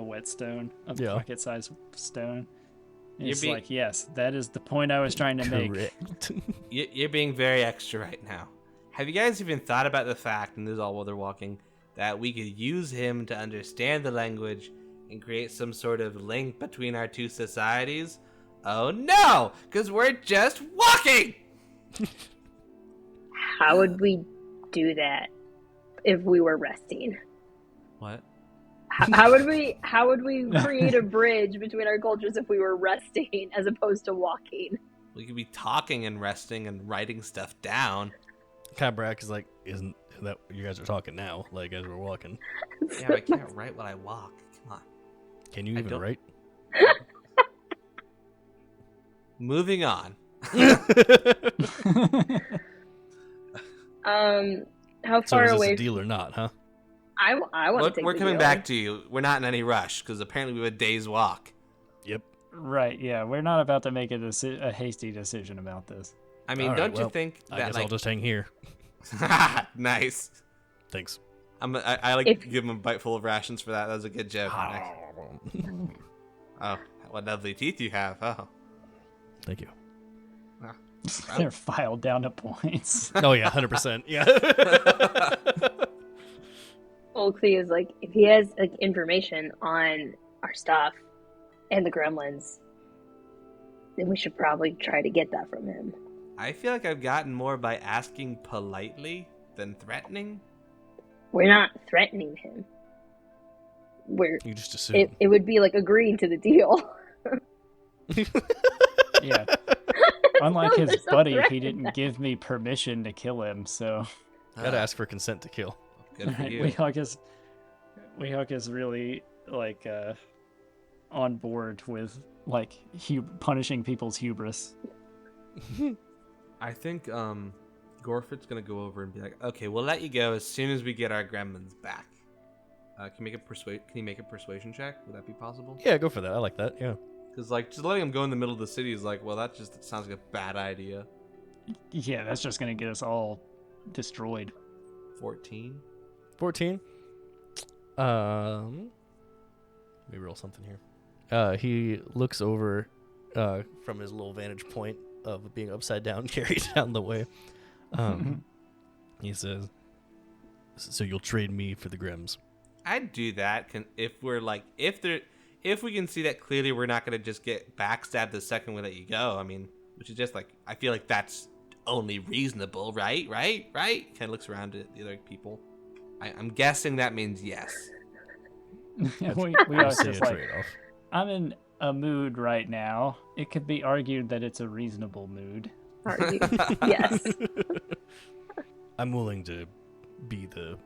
whetstone, a Yeah. pocket-sized stone. And You're it's being- like, yes, that is the point I was trying to make. Correct. You're being very extra right now. Have you guys even thought about the fact, and this is all while they're walking, that we could use him to understand the language and create some sort of link between our two societies? Oh no, because we're just walking! How would we do that if we were resting? What? How would we create a bridge between our cultures if we were resting as opposed to walking? We could be talking and resting and writing stuff down. Cabrak is like, isn't that what you guys are talking now? Like as we're walking. Yeah, but I can't write while I walk. Come on. Can you I even don't- write? Moving on. How So far is this away? a deal or not, huh? I want to Look, take we're the coming deal. back to you. We're not in any rush because apparently we have a day's walk. Yep. Right? Yeah, we're not about to make a hasty decision about this. I mean, All right, don't well, you think I that guess I'll like just hang here. nice? Thanks. I like If- give him a bite full of rations for that. That was a good joke. Oh, what lovely teeth you have. Oh, Thank you. They're filed down to points. Oh yeah, 100%. Yeah. Olgthi is like, if he has like information on our stuff and the gremlins, then we should probably try to get that from him. I feel like I've gotten more by asking politely than threatening. We're not threatening him. You just assume. It would be like agreeing to the deal. Yeah. Unlike his They're so buddy, he threatened. didn't give me permission to kill him, so Gotta ask for consent to kill. Good for you. Weehawk is really like on board with like punishing people's hubris. I think Gorfeht's gonna go over and be like, "Okay, we'll let you go as soon as we get our gremlins back." Can you make a persuasion check? Would that be possible? Yeah, go for that. I like that. Yeah. Because like just letting him go in the middle of the city is like, well, that just sounds like a bad idea. Yeah, that's just gonna get us all destroyed. 14. 14. Let me roll something here. He looks over from his little vantage point of being upside down, carried down the way. He says, "So you'll trade me for the Grims?" I'd do that. If we can see that clearly we're not gonna just get backstabbed the second we let you go. I mean, which is just like I feel like that's only reasonable, right? Kind of looks around at the other people. I'm guessing that means yes. we I are see a just like, trade-off. I'm in a mood right now. It could be argued that it's a reasonable mood. Argue. Yes. I'm willing to be the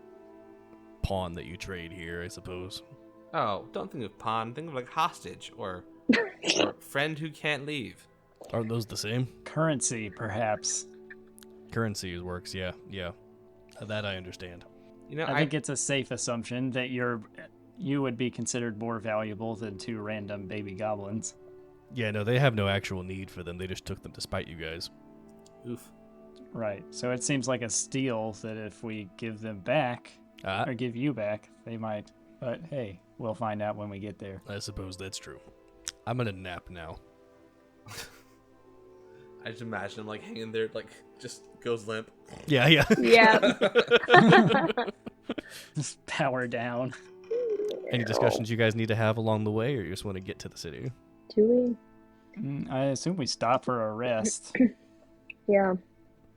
pawn that you trade here, I suppose. Oh, don't think of pawn. Think of like hostage or friend who can't leave. Aren't those the same? Currency, perhaps. Currency works, yeah. That I understand. You know, I think it's a safe assumption that you would be considered more valuable than 2 random baby goblins. Yeah, no, they have no actual need for them. They just took them to spite you guys. oof. Right. So it seems like a steal that if we give them back, or give you back, they might. But hey, we'll find out when we get there. I suppose that's true. I'm gonna nap now. I just imagine him like hanging there, like just goes limp. Yeah. Yeah. Just power down. Any discussions you guys need to have along the way, or you just want to get to the city? Do I assume we stop for a rest. we? Yeah.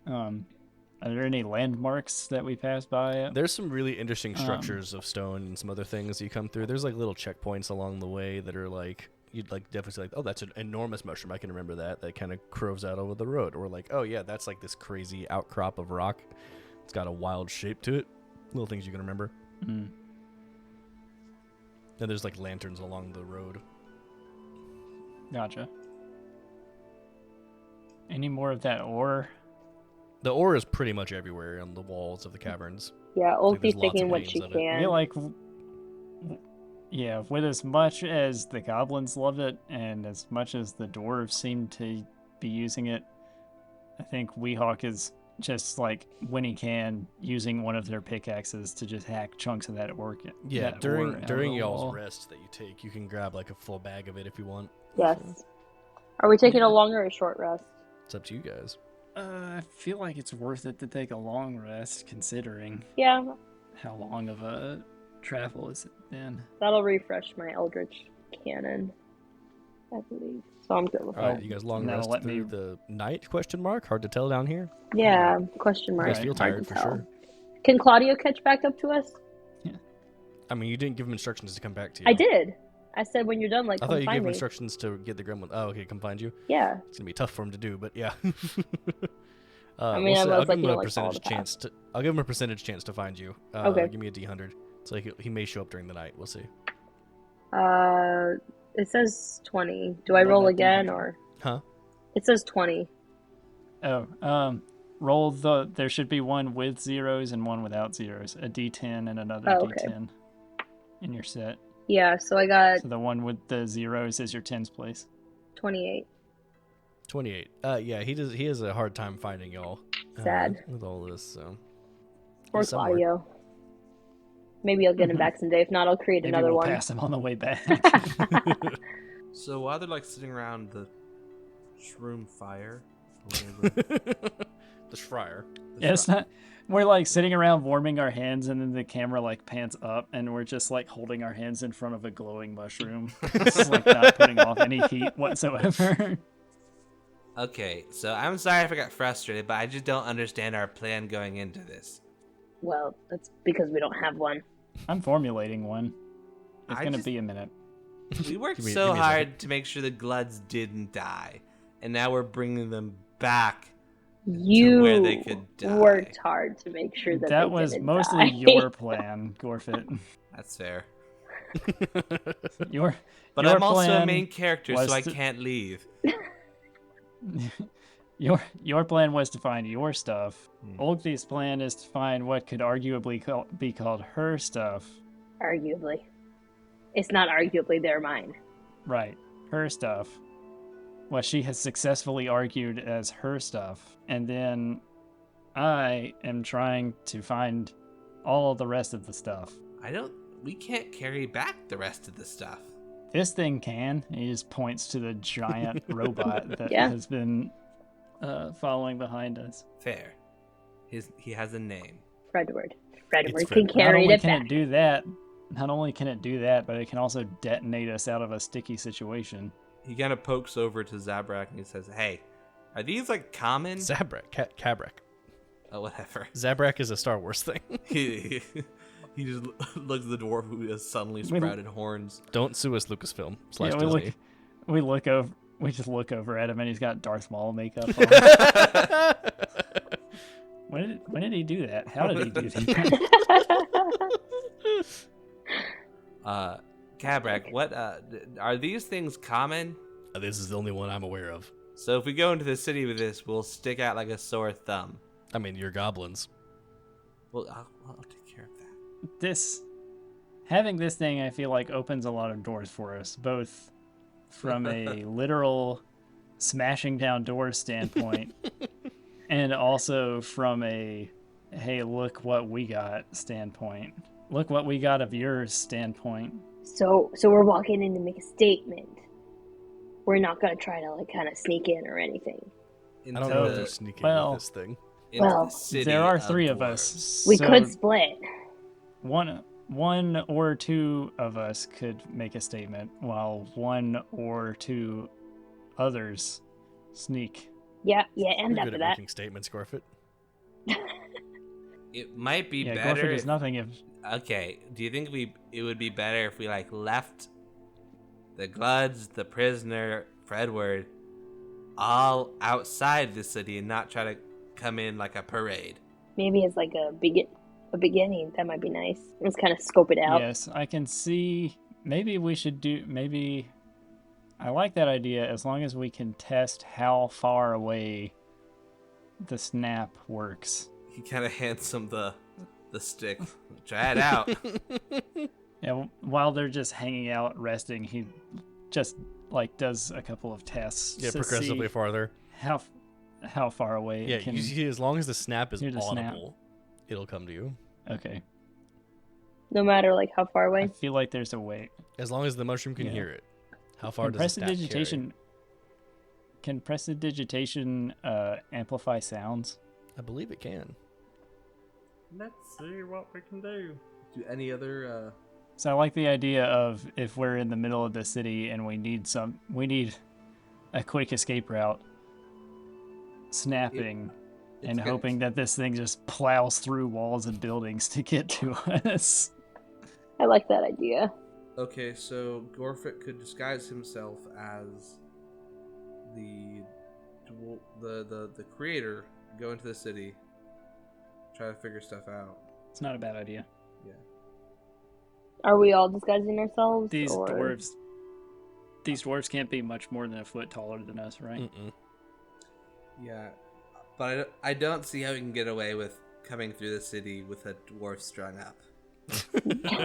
Are there any landmarks that we pass by? There's some really interesting structures of stone and some other things you come through. There's like little checkpoints along the way that are like, you'd like definitely say like, oh, that's an enormous mushroom. I can remember that kind of crows out over the road. Or like, oh yeah, that's like this crazy outcrop of rock. It's got a wild shape to it. Little things you can remember. Mm. And there's like lanterns along the road. Gotcha. Any more of that ore? The ore is pretty much everywhere on the walls of the caverns. Yeah, Like, there's Olgthi's lots of taking what veins she of it. can. Yeah, like, yeah, with as much as the goblins love it, and as much as the dwarves seem to be using it, I think Weehawk is just like when he can using one of their pickaxes to just hack chunks of that ore. Yeah, that ore out of during the y'all's wall. rest that you take, you can grab like a full bag of it if you want. Yes. Are we taking Yeah. a long or a short rest? It's up to you guys. I feel like it's worth it to take a long rest, considering Yeah, how long of a travel has it been. that'll refresh my Eldritch cannon, I believe. So I'm good with All that. right, you guys long now rest let through me- the night? Question mark. Hard to tell down here. Yeah, question You mark. guys feel Hard tired to for tell. sure. Can Claudio catch back up to us? I mean, you didn't give him instructions to come back to you. I did. I said when you're done, like, I come thought you find gave him me. instructions to get the gremlin. Oh, okay, come find you. Yeah. It's gonna be tough for him to do, but yeah. I mean, I was I'll like, give him you know, a like, follow percentage the path. chance to. I'll give him a percentage chance to find you. Okay. Give me a D100. So he may show up during the night. We'll see. It says 20. Do I Roll roll that again, D100. or? Huh? It says 20. Roll there should be one with zeros and one without zeros. A D10 and another Oh, okay. D10 in your set. Yeah, so I got So the one with the zeros is your tens place. 28. 28. Yeah, he has a hard time finding y'all. Sad. With all this, so. Or He's somewhere. Claudio. Maybe I'll get him back someday. If not, I'll create Maybe another we'll one. pass them on the way back. So while they're like sitting around the shroom fire, or whatever, The Schreier. Yeah, it's not. We're like sitting around warming our hands, and then the camera like pans up, and we're just like holding our hands in front of a glowing mushroom. It's like not putting off any heat whatsoever. Okay, so I'm sorry if I got frustrated, but I just don't understand our plan going into this. Well, that's because we don't have one. I'm formulating one. It's I gonna just- be a minute. We worked Give me so a hard to make sure the Gloods didn't die, and now we're bringing them back. You where they could die. worked hard to make sure that That they was didn't mostly die. your plan, Gorfeht. That's fair. Your But your I'm also a plan main character, was so I to- can't leave. Your plan was to find your stuff. Hmm. Olgthi's plan is to find what could arguably be called her stuff. Arguably. It's not arguably, they're mine. Right, her stuff. What she has successfully argued as her stuff. And then I am trying to find all the rest of the stuff. We can't carry back the rest of the stuff. This thing can. He just points to the giant robot that Yeah. has been following behind us. Fair. He has a name. Fredward. It's Fredward Fred. can Not carry only it can back. it do that, but it can also detonate us out of a sticky situation. He kind of pokes over to Zabrak and he says, "Hey, are these like common?" Zabrak. Kabrak. Oh, whatever. Zabrak is a Star Wars thing. he just looks at the dwarf who has suddenly sprouted horns. Don't sue us, Lucasfilm / Yeah, Disney. we just look over at him and he's got Darth Maul makeup on. When did he do that? How did he do that? Kabrak, what are these things common? This is the only one I'm aware of. So if we go into the city with this, we'll stick out like a sore thumb. I mean, you're goblins. Well, I'll take care of that. Having this thing, I feel like opens a lot of doors for us, both from a literal smashing down doors standpoint, and also from a hey, look what we got standpoint. Look what we got of yours standpoint. So we're walking in to make a statement. We're not gonna try to like kind of sneak in or anything. I don't know if they're sneaking well, with this thing. into Well, the city there are of 3 of dwarves. us. We so could split. one or 2 of us could make a statement, while 1 or 2 others sneak. Yeah, I'm You're down good for at that. making statements, Gorfit. It might be Yeah, better. Gorfit is nothing if Okay, do you think it would be better if we like left the Gloods, the prisoner, Fredward, all outside the city and not try to come in like a parade? Maybe it's like a beginning. That might be nice. Let's kind of scope it out. yes, I can see. Maybe we should do. Maybe I like that idea as long as we can test how far away the snap works. He kind of hands him the stick. Try it out. Yeah, while they're just hanging out resting, he just like does a couple of tests. Yeah, to progressively see farther. how far away. Yeah, it can... you see, as long as the snap is hear the snap. audible, it'll come to you. Okay, No matter like how far I away. feel like there's a way. As long as the mushroom can Yeah. hear it. How far Can does the snap prestidigitation? Can prestidigitation amplify sounds? carry? I believe it can. Let's see what we can do. Do any other So I like the idea of if we're in the middle of the city and we need a quick escape route, snapping and good. hoping that this thing just plows through walls and buildings to get to us. I like that idea. Okay, so Gorfit could disguise himself as the creator, go into the city, try to figure stuff out. It's not a bad idea. Yeah. Are we all disguising ourselves? These or... dwarves can't be much more than a foot taller than us, right? Mm-mm. Yeah, but I don't see how we can get away with coming through the city with a dwarf strung up.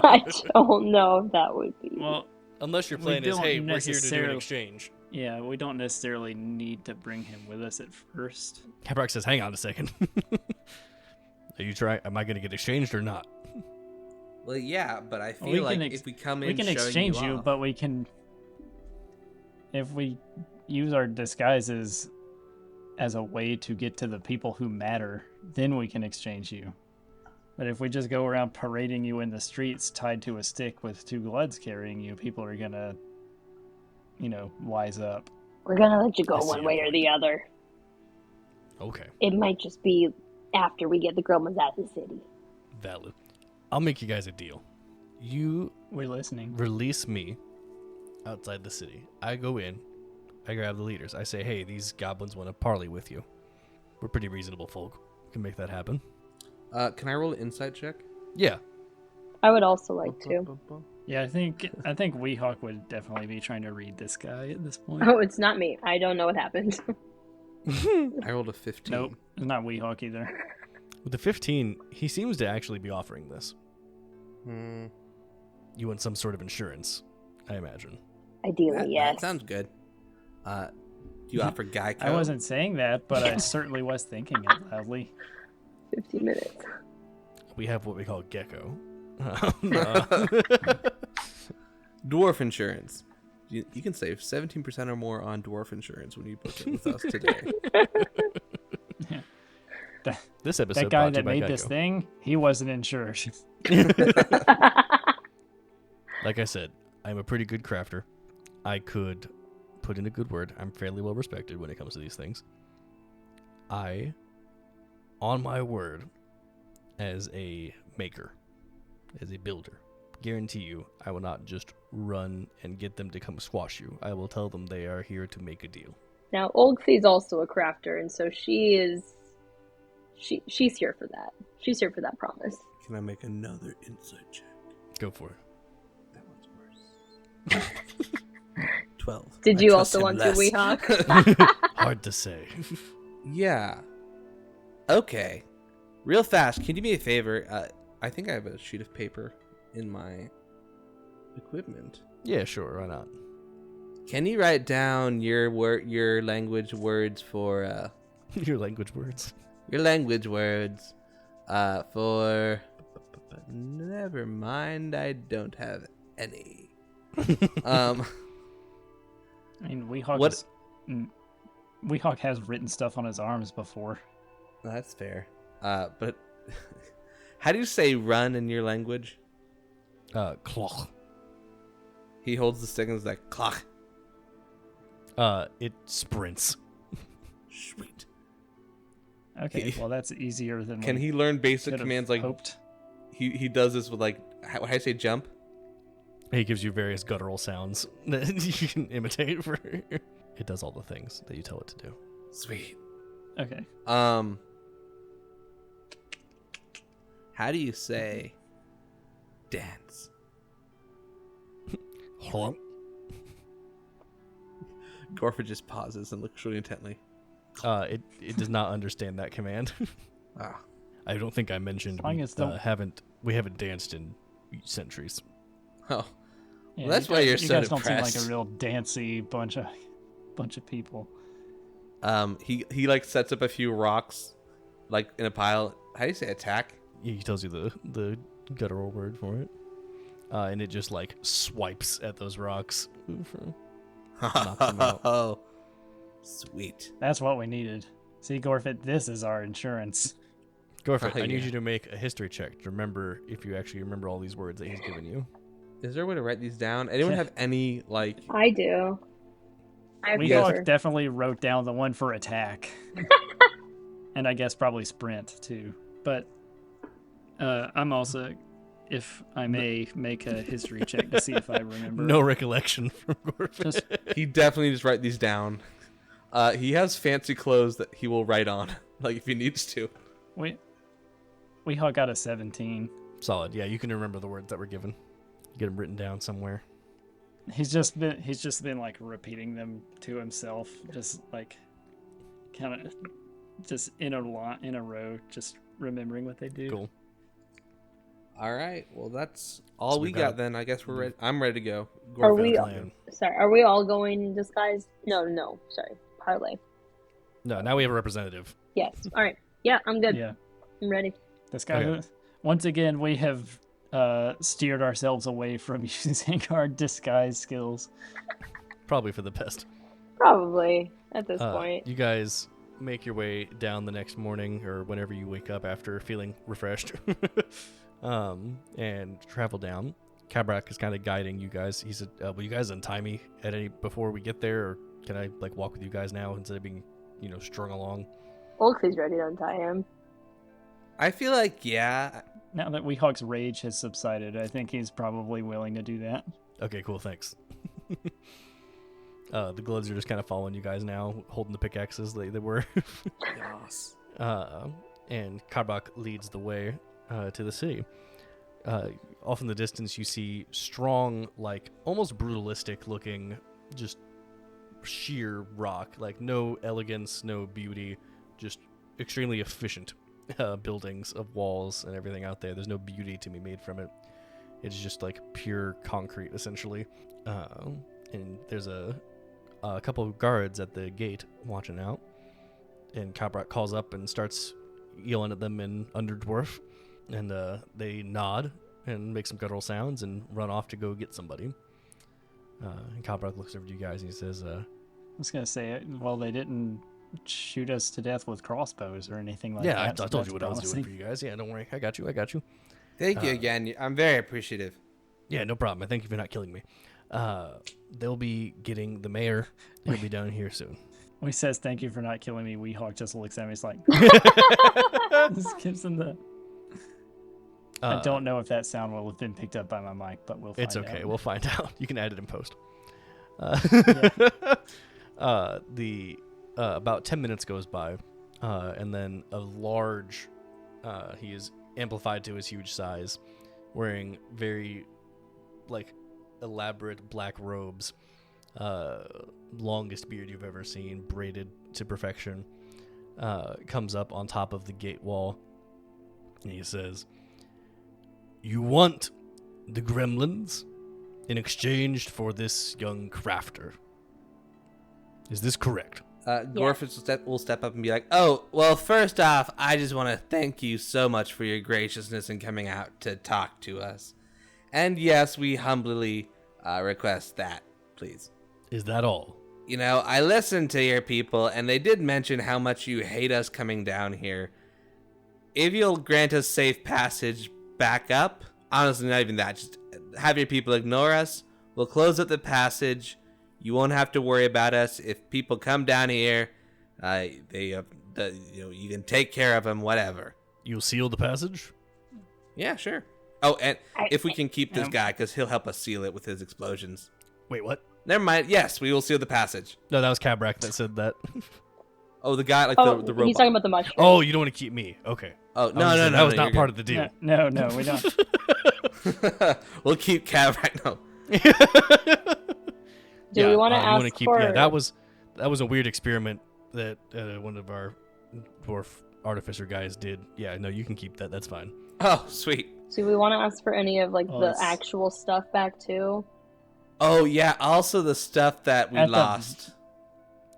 I don't know if that would be. Well, Unless your We plan is, don't hey, we're here to do an necessarily- exchange. yeah, we don't necessarily need to bring him with us at first. Cabrak says, hang on a second. Are you trying? Am I going to get exchanged or not? Well, yeah, but I Well, feel like if we come in, We can showing exchange you, off- but we can, if we use our disguises as a way to get to the people who matter, then we can exchange you. But if we just go around parading you in the streets tied to a stick with 2 Gloods carrying you, people are gonna, wise up. We're gonna let you go I see one your way or point. the other. Okay, It might just be after we get the Gromans out of the city. valid. I'll make you guys a deal. You We're listening. release me outside the city. I go in. I grab the leaders. I say, hey, these goblins want to parley with you. We're pretty reasonable folk. We can make that happen. can I roll an insight check? Yeah. I would also like to. Yeah, I think Weehawk would definitely be trying to read this guy at this point. Oh, it's not me. I don't know what happened. I rolled a 15. Nope, it's not Weehawk either. With the 15, he seems to actually be offering this. Hmm. You want some sort of insurance, I imagine. Ideally, That yes. sounds good. Do you offer Geico? I wasn't saying that, but I certainly was thinking it loudly. 15 minutes. We have what we call gecko. Dwarf insurance. You can save 17% or more on dwarf insurance when you book it with us today. This episode That guy brought to you that by made this Geico. thing, he wasn't insured. Like I said, I'm a pretty good crafter. I could put in a good word. I'm fairly well respected when it comes to these things. I, on my word, as a maker, as a builder, guarantee you I will not just run and get them to come squash you. I will tell them they are here to make a deal. Now, Olgthi is also a crafter, and so she's here for that. She's here for that promise. Can I make another insight check? Go for it. That one's worse. 12. Did I you trust also him want to, less. Weehawk? Hard to say. Yeah. Okay. Real fast, can you do me a favor? I think I have a sheet of paper in my equipment. Yeah, sure. Why not? Can you write down your language words for Your language words. for never mind, I don't have any. I mean, Weehawk What- is Weehawk has written stuff on his arms before. That's fair. But how do you say run in your language? Cloch. He holds the stick and is like, clock. It sprints. Sweet. Okay, well that's easier than. Can we he learn basic could have commands like hoped. he does this with like how do I say jump? He gives you various guttural sounds that you can imitate. It does all the things that you tell it to do. Sweet. Okay. How do you say dance? Honk. Gorfeht just pauses and looks really intently. It does not understand that command. Ah. I don't think I mentioned As long as don't- we haven't danced in centuries. Oh. Yeah, That's you why guys- you're you so guys don't seem like depressed. a real dancey bunch of people. He like sets up a few rocks like in a pile. How do you say attack? He tells you the guttural word for it. And it just like swipes at those rocks. Knocks them out. Oh. Sweet. That's what we needed. See, Gorfeht, this is our insurance. Gorfeht, Oh, I need yeah. you to make a history check to remember if you actually remember all these words that he's given you. Is there a way to write these down? Anyone have any like I do. I have guys- paper. Weehawk definitely wrote down the one for attack. And I guess probably sprint too. But I'm also, if I may, make a history check to see if I remember. No recollection from Gorfeht. Just he definitely just write these down. He has fancy clothes that he will write on, like if he needs to. Weehawk got a 17. Solid. Yeah, you can remember the words that were given. Get them written down somewhere. He's just been like repeating them to himself, just like kind of just in a row, just remembering what they do. Cool. All right. Well, that's all So we we got got- then. I guess we're ready. I'm ready to go. Are Gorfeht. we- Plan. Sorry, are we all going disguised? No, sorry. Parlay. No, now we have a representative. Yes. All right. Yeah, I'm good. Yeah, I'm ready. this guy. Okay. Once again, we have steered ourselves away from using our disguise skills. Probably for the best. Probably at this point. You guys make your way down the next morning or whenever you wake up after feeling refreshed and travel down. Kabrak is kind of guiding you guys. He said, will you guys untie me at any before we get there, or can I like walk with you guys now instead of being, strung along? Olgthi's ready to untie him. I feel like yeah. Now that Weehawk's rage has subsided, I think he's probably willing to do that. Okay, cool, thanks. The Gloods are just kind of following you guys now, holding the pickaxes they were. Yes. And Kabrak leads the way to the city. Off in the distance, you see strong, like almost brutalistic looking, just sheer rock. Like no elegance, no beauty, just extremely efficient buildings of walls and everything out there. There's no beauty to be made from it. It's just like pure concrete, essentially. And there's a couple of guards at the gate watching out. And Kabrak calls up and starts yelling at them in Underdwarf. And they nod and make some guttural sounds and run off to go get somebody. And Kabrak looks over to you guys and he says, I was gonna say, well, they didn't shoot us to death with crossbows or anything like yeah, I that. so told that's you what I was doing for promising. you guys. Yeah, don't worry. I got you. Thank you again. I'm very appreciative. Yeah, no problem. I thank you for not killing me. They'll be getting the mayor. He'll be down here soon. When he says thank you for not killing me, Weehawk just looks at me. He's like, just gives him the. I don't know if that sound will have been picked up by my mic, but we'll find It's okay. out. We'll find out. You can add it in post. About 10 minutes goes by, and then a large, he is amplified to his huge size, wearing very, like, elaborate black robes, longest beard you've ever seen, braided to perfection, comes up on top of the gate wall, and he says, "You want the gremlins in exchange for this young crafter. Is this correct?" Gorfeht will step up and be like, "Oh, well, first off, I just want to thank you so much for your graciousness in coming out to talk to us. And yes, we humbly request that, please." Is that all? You know, I listened to your people, and they did mention how much you hate us coming down here. If you'll grant us safe passage back up, honestly, not even that, just have your people ignore us. We'll close up the passage. You won't have to worry about us. If people come down here, you can take care of them, whatever. You'll seal the passage? Yeah, sure. Oh, and if we can keep this guy, because he'll help us seal it with his explosions. Wait, what? Never mind. Yes, we will seal the passage. No, that was Cabrak that said that. Oh, the guy, like the robot. He's talking about the mushroom. Oh, you don't want to keep me. Okay. Oh, no. That was not part of the deal. No, we don't. We'll keep Cabrak. No. Do we want to ask keep, for... Yeah, that was a weird experiment that one of our dwarf artificer guys did. Yeah, no, you can keep that. That's fine. Oh, sweet. Do we want to ask for any of the actual stuff back too? Oh yeah, also the stuff that we lost.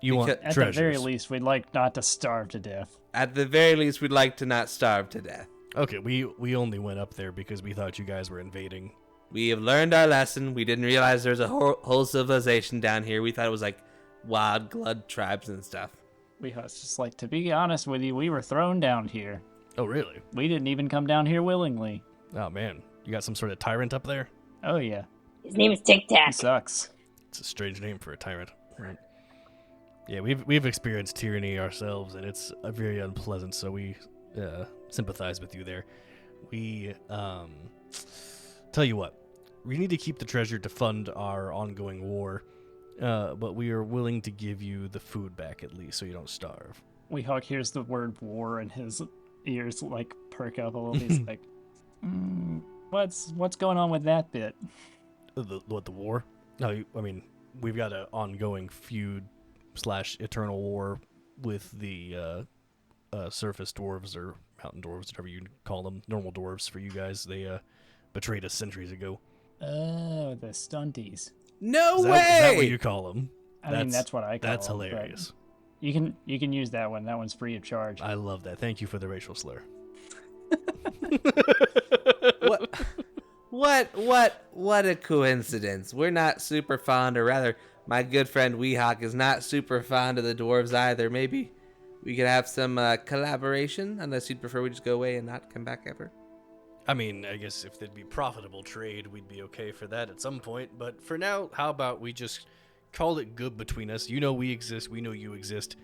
You want At treasures. the very least, we'd like not to starve to death. At the very least, we'd like to not starve to death. Okay, we only went up there because we thought you guys were invading. We have learned our lesson. We didn't realize there's a whole civilization down here. We thought it was like wild blood tribes and stuff. We was just like, to be honest with you, we were thrown down here. Oh, really? We didn't even come down here willingly. Oh, man. You got some sort of tyrant up there? Oh, yeah. His name is Tic He Tac. sucks. It's a strange name for a tyrant. Right. Yeah, we've experienced tyranny ourselves, and it's very unpleasant, so we sympathize with you there. We, tell you what, we need to keep the treasure to fund our ongoing war, but we are willing to give you the food back at least so you don't starve. Weehawk hears the word war and his ears perk up a little. He's like, what's going on with that bit? The war? No, I mean, we've got an ongoing feud / eternal war with the surface dwarves or mountain dwarves, whatever you call them, normal dwarves for you guys. They betrayed us centuries ago. Oh, the stunties. No way! Is that what you call them? I mean, that's what I call That's them, hilarious. You can use that one. That one's free of charge. I love that. Thank you for the racial slur. What a coincidence. We're not super fond, or rather, my good friend Weehawk is not super fond of the dwarves either. Maybe we could have some collaboration, unless you'd prefer we just go away and not come back ever. I mean, I guess if there'd be profitable trade, we'd be okay for that at some point. But for now, how about we just call it good between us? You know we exist. We know you exist.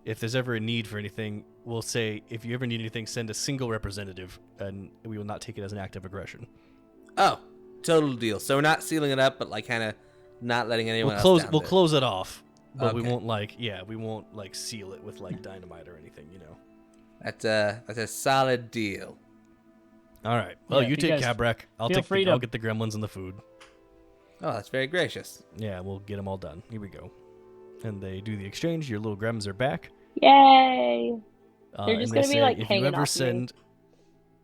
If there's ever a need for anything, we'll say, if you ever need anything, send a single representative, and we will not take it as an act of aggression. Oh, total deal. So we're not sealing it up, but kind of not letting anyone else down. We'll close it off, but we Okay. won't seal it with dynamite or anything, you know. That's a solid deal. All right. Well, Yeah, you if you take guys Cabrak. I'll feel get the gremlins and the food. Oh, that's very gracious. Yeah, we'll get them all done. Here we go. And they do the exchange. Your little grems are back. Yay! They're And just they gonna be say, like if hanging you ever off send,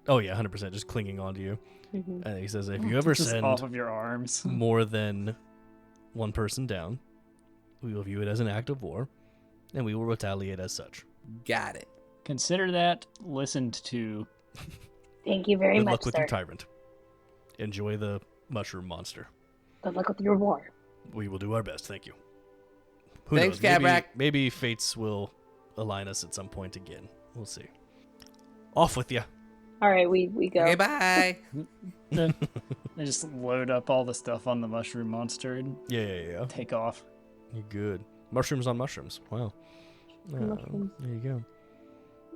oh yeah, 100%, just clinging onto you. Mhm. And he says, if you ever just send off of your arms. more than one person down, we will view it as an act of war, and we will retaliate as such. Got it. Consider that listened to. Thank you very Good much, luck with sir. your tyrant. Enjoy the mushroom monster. Good luck with your war. We will do our best. Thank you. Who Thanks, knows? Cabrak. Maybe fates will align us at some point again. We'll see. Off with you. All right, we go. Okay, bye. They just load up all the stuff on the mushroom monster and Yeah. take off. You're good. Mushrooms on mushrooms. Wow. Mushrooms. There you go.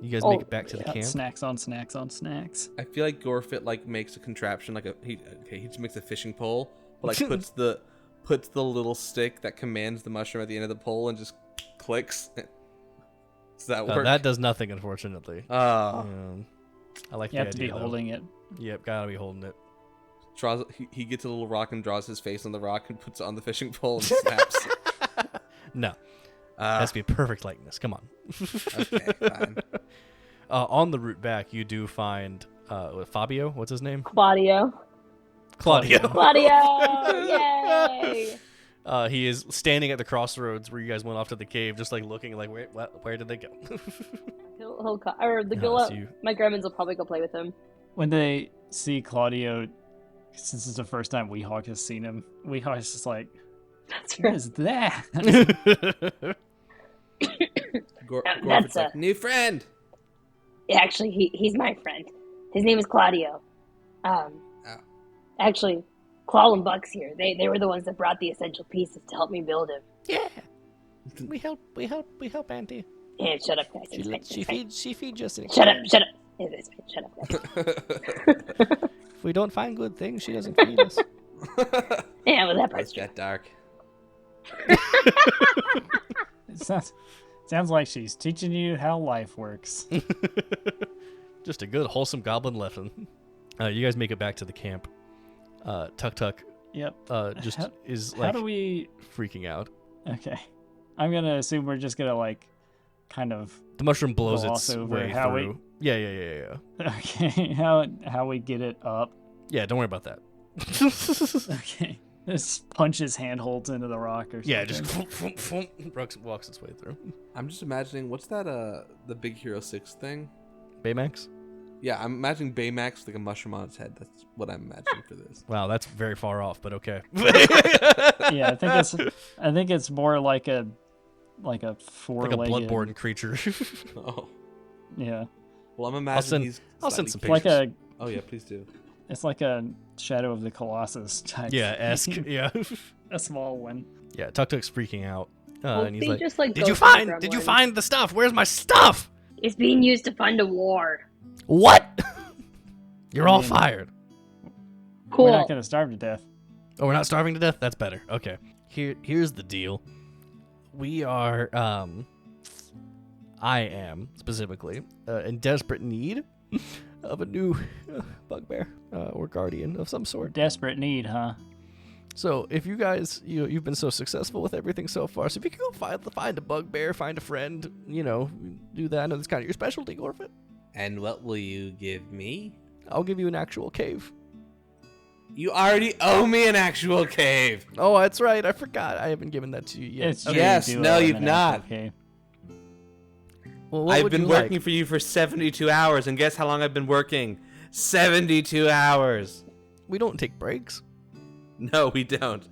You guys Oh, make it back to the Yeah, camp. snacks on snacks on snacks. I feel like Gorfeht makes a contraption he just makes a fishing pole, but puts the little stick that commands the mushroom at the end of the pole and just clicks. Does that work? That does nothing, unfortunately. Oh. I like You the have to be idea, though. holding it. Yep, gotta be holding it. He gets a little rock and draws his face on the rock and puts it on the fishing pole and snaps. No, has to be a perfect likeness. Come on. Okay, fine. On the route back, you do find Fabio. What's his name? Claudio. Claudio. Claudio! Yay! He is standing at the crossroads where you guys went off to the cave, just looking where did they go? My gremlins will probably go play with him. When they see Claudio, since it's the first time Weehawk has seen him, Weehawk is just like, That's What right. is that? Gorfeht's like, new friend. Actually, he's my friend. His name is Claudio. Actually, Claw and Buck's here. They were the ones that brought the essential pieces to help me build him. Yeah. We help Auntie. Yeah, shut up, guys. It's fine, She it's fine. feeds us. Shut up. Yeah, it's fine. Shut up, guys. If we don't find good things, she doesn't feed us. Yeah, well, that part's It's true. got dark. It sounds like she's teaching you how life works. Just a good, wholesome goblin lesson. You guys make it back to the camp. Tuk Tuk Yep. just is How like do we? freaking out. Okay, I'm gonna assume we're just gonna like, kind of. The mushroom blows Gloss its over way how we- through. Yeah. Okay, how we get it up? Yeah, don't worry about that. Okay, just punches handholds into the rock or something. Yeah, just walks its way through. I'm just imagining, what's that, the Big Hero 6 thing? Baymax? Yeah, I'm imagining Baymax with like a mushroom on its head. That's what I'm imagining for this. Wow, that's very far off, but okay. Yeah, I think it's more like a four-legged, like a bloodborne creature. Oh. Yeah, Well, I'm imagining I'll send some slightly- pictures. Oh, yeah, please do. it's like a Shadow of the Colossus type. Yeah, esque. Yeah. A small one. Yeah, Tuk Tuk's freaking out. Well, And he's they like, just, like, Did go you for the find gremlins. the stuff? Where's my stuff? It's being used to fund a war. What? You're all fired. Cool. We're not gonna starve to death. Oh, we're not starving to death? That's better. Okay. Here's the deal. We are, I am, specifically, in desperate need of a new bugbear or guardian of some sort. Desperate need, huh? So, if you guys, you've been so successful with everything so far, so if you can go find a bugbear, find a friend, do that. I know that's kind of your specialty, Gorfeht. And what will you give me? I'll give you an actual cave. You already owe me an actual cave. Oh, that's right. I forgot. I haven't given that to you yet. It's Okay. true, Yes, you do no, owe him you've an not. actual cave. Well, what I've would been you working like? for you for 72 hours, and guess how long I've been working? 72 hours. We don't take breaks. No, we don't.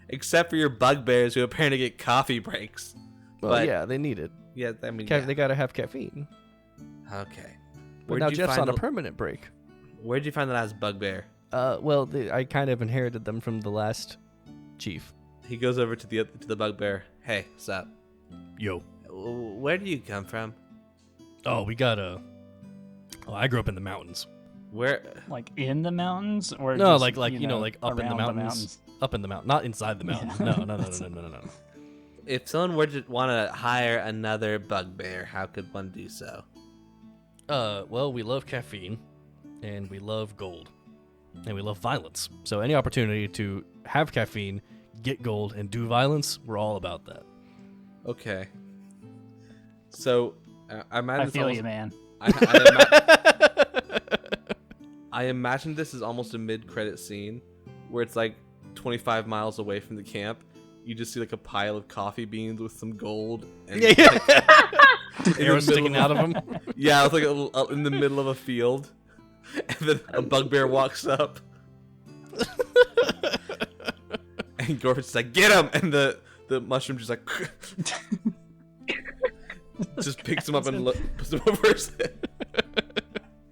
Except for your bugbears who apparently get coffee breaks. Well, But- yeah, they need it. Yeah, I mean, They gotta have caffeine. Okay. But now Jeff's on a permanent break. Where'd you find the last bugbear? Well, I kind of inherited them from the last chief. He goes over to the bugbear. Hey, what's up? Yo. Where do you come from? Oh, we got a. Oh, I grew up in the mountains. Where? Like in the mountains, or No, just, like up in the around mountains. Up in the mountain, not inside the mountain. Yeah. No. If someone were to want to hire another bugbear, how could one do so? Well, we love caffeine, and we love gold, and we love violence. So any opportunity to have caffeine, get gold, and do violence, we're all about that. Okay. So, I imagine I this feel almost- you, man. I imagine this is almost a mid-credit scene where it's like 25 miles away from the camp. You just see like a pile of coffee beans with some gold. And Yeah. in the Arrows sticking middle out of them. Yeah, it's like in the middle of a field, and then a bugbear walks up, and Gorfeht's like, "Get him!" And the mushroom just like just picks him up and puts him over his head.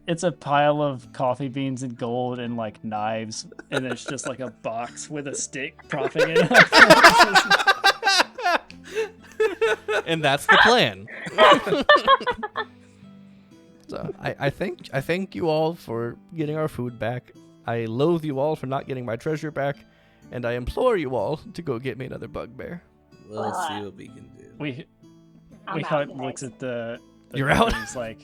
It's a pile of coffee beans and gold and like knives, and it's just like a box with a stick propping it up. And that's the plan. So I thank you all for getting our food back. I loathe you all for not getting my treasure back, and I implore you all to go get me another bugbear. We'll see what we can do. I'm Weehawk out, guys. looks at the You're out? He's like,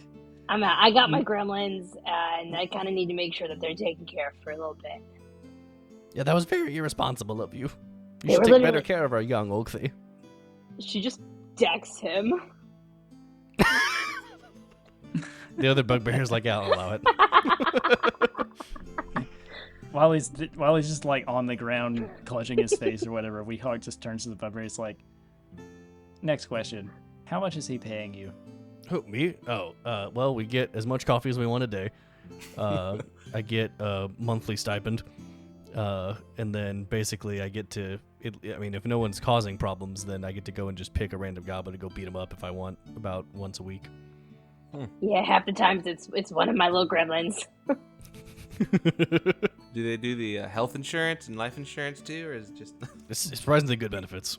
I'm out. I got my gremlins, and I kind of need to make sure that they're taken care of for a little bit. Yeah, that was very irresponsible of you. You They should were take better literally- care of our young Olgthi. She just decks him. The other bugbear's like, yeah, I'll allow it. while he's just like on the ground clutching his face or whatever, Weehawk just turns to the bugbear. He's like, next question, how much is he paying you? Who, me? Oh, well, we get as much coffee as we want a day. I get a monthly stipend. And then basically I get to, I mean, if no one's causing problems, then I get to go and just pick a random goblin to go beat him up if I want, about once a week. Yeah, half the times it's one of my little gremlins. Do they do the health insurance and life insurance too, or is it just? It's surprisingly good benefits.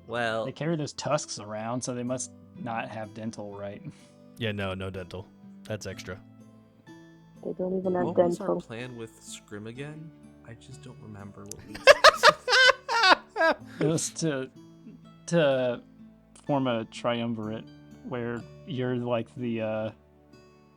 Well, They carry those tusks around, so they must not have dental, right? Yeah, no dental. That's extra. They don't even have what was our dental. plan with Scrim again? I just don't remember what we. It was to form a triumvirate where you're like the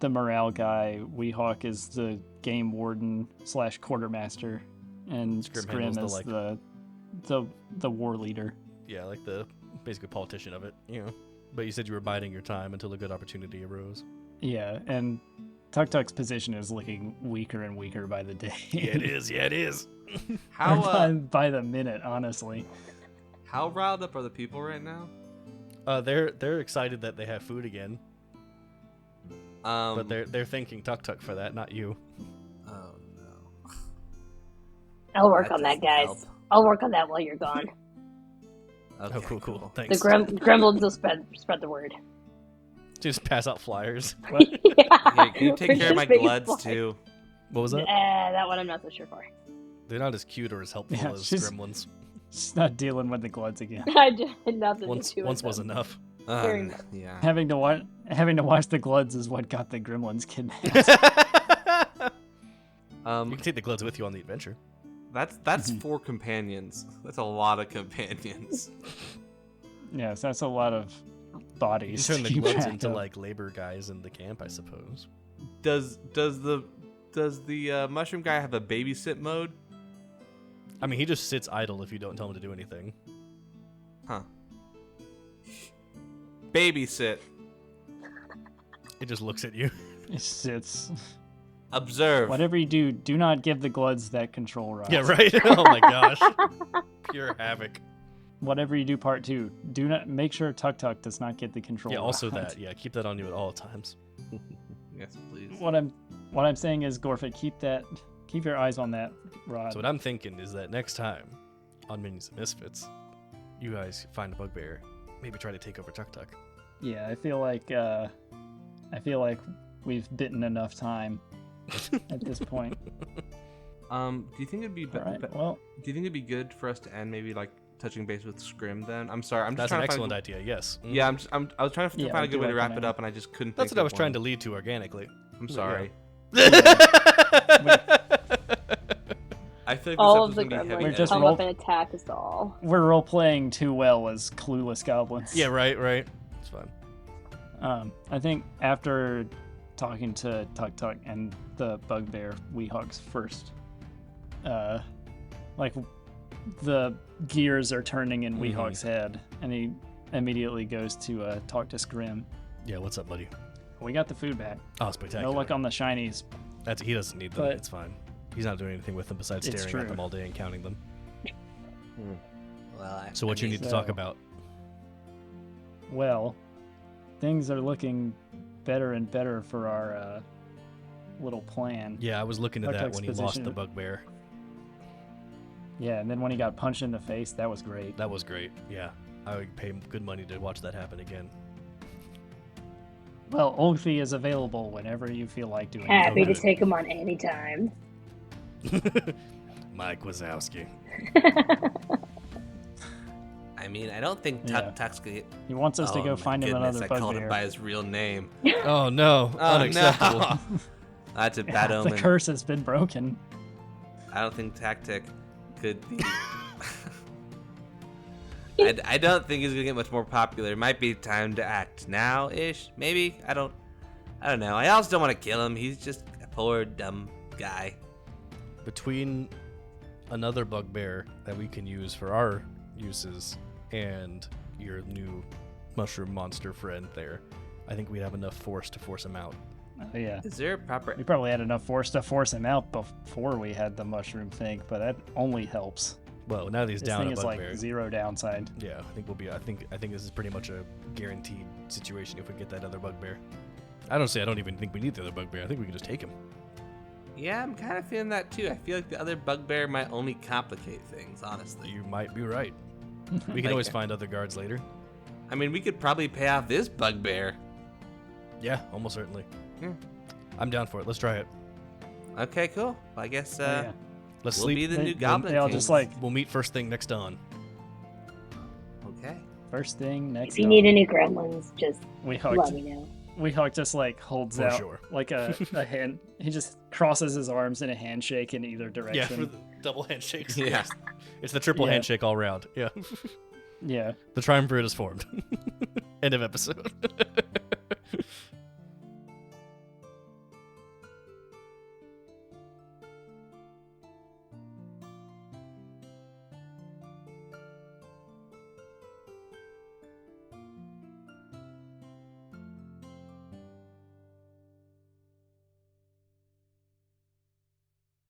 morale guy, Weehawk is the game warden / quartermaster, and Scrim Scrim handles is the, the war leader. Yeah, like the basically politician of it, you know. But you said you were biding your time until a good opportunity arose. Yeah, and Tuk Tuk's position is looking weaker and weaker by the day. Yeah, it is. Yeah, it is. How by the minute, honestly. how riled up are the people right now? They're excited that they have food again, but they're thanking Tuk Tuk for that, not you. Oh no. I'll work That on that, doesn't guys. help. I'll work on that while you're gone. Okay, Oh, cool. The Thanks. gremlins will spread the word. Just pass out flyers. Yeah. Hey, can you take We're care of my just making bloods flies. too? What was that? That one I'm not so sure for. They're not as cute or as helpful Yeah, as she's- gremlins. Just not dealing with the Gloods again. I did nothing Once to do with was them. enough. Very much. Yeah. Having to watch the Gloods is what got the gremlins kidnapped. You can take the Gloods with you on the adventure. That's 4 companions. That's a lot of companions. Yes, that's a lot of You bodies. can turn the to keep Gloods track into of. like labor guys in the camp, I suppose. Does the mushroom guy have a babysit mode? I mean, he just sits idle if you don't tell him to do anything. Huh. Babysit. It just looks at you. It sits. Observe. Whatever you do, do not give the Gloods that control rod. Yeah, right? Oh my gosh. Pure havoc. Whatever you do, part 2, do not make sure Tuk Tuk does not get the control. Yeah, also rod. that. Yeah, keep that on you at all times. Yes, please. What I'm saying is, Gorfeht, keep your eyes on that rod. So what I'm thinking is that next time on Minions and Misfits, you guys find a bugbear, maybe try to take over Tuk Tuk. Yeah, I feel like we've bitten enough time at this point. Do you think it'd be All right. Well, do you think it'd be good for us to end maybe like touching base with Scrim then? I'm sorry. I'm just That's an trying to excellent idea, yes. Mm. Yeah, I was trying to Yeah, find I a good do way to wrap it recommend. up, and I just couldn't. That's think what I of was trying to one. lead to organically. I'm sorry. I feel like All this of the episode's gonna be heavy. gremlins just come roll- up and attack us all. we're role playing too well as clueless goblins. Yeah, right. It's fine. I think after talking to Tuk Tuk and the bugbear, Weehawk's first, like the gears are turning in Weehawk's head, and he immediately goes to talk to Scrim. Yeah, what's up, buddy? We got the food back. Oh, spectacular. No luck on the shinies. He doesn't need them. But- It's fine. He's not doing anything with them besides It's staring at true. them all day and counting them. Well, So what you need to talk So- about? Well, things are looking better and better for our little plan. Yeah, I was looking at Tuk that Tuk's when he lost position- the bugbear. Yeah, and then when he got punched in the face, that was great. That was great. Yeah, I would pay good money to watch that happen again. Well, Olgthi is available whenever you feel like doing Happy it. to good. take them on anytime. Mike Wazowski. I mean, I don't think Yeah. Tuk Tuk's gonna. He wants us to Oh go my find him goodness, another I called him bugbear. by his real name. Oh no! Oh Unacceptable. no! That's a bad the omen. curse has been broken. I don't think Tactic could be. I don't think he's gonna get much more popular. It might be time to act now-ish, maybe. I don't know. I also don't want to kill him. He's just a poor dumb guy. Between another bugbear that we can use for our uses and your new mushroom monster friend there, I think we have enough force to force him out. Oh, yeah. Is there a proper? We probably had enough force to force him out before we had the mushroom thing, but that only helps. Well, now that he's This down thing a is bugbear, like zero downside. yeah, I think we'll be. I think this is pretty much a guaranteed situation if we get that other bugbear. I don't even think we need the other bugbear. I think we can just take him. Yeah, I'm kind of feeling that too. I feel like the other bugbear might only complicate things, honestly. You might be right. We can Like- always find other guards later. I mean, we could probably pay off this bugbear. Yeah, almost certainly. Yeah. I'm down for it. Let's try it. Okay, cool. Well, I guess Yeah. Let's we'll sleep. be the new goblin They all kings. just like We'll meet first thing next dawn. Okay. first thing next. If you dawn. need any gremlins, just Weehawk, let me know. Weehawk just like holds For out sure. like a hand. He just crosses his arms in a handshake in either Yeah, direction. for the double handshakes. Yeah. It's the triple Yeah. handshake all round. Yeah. Yeah. The triumvirate is formed. End of episode.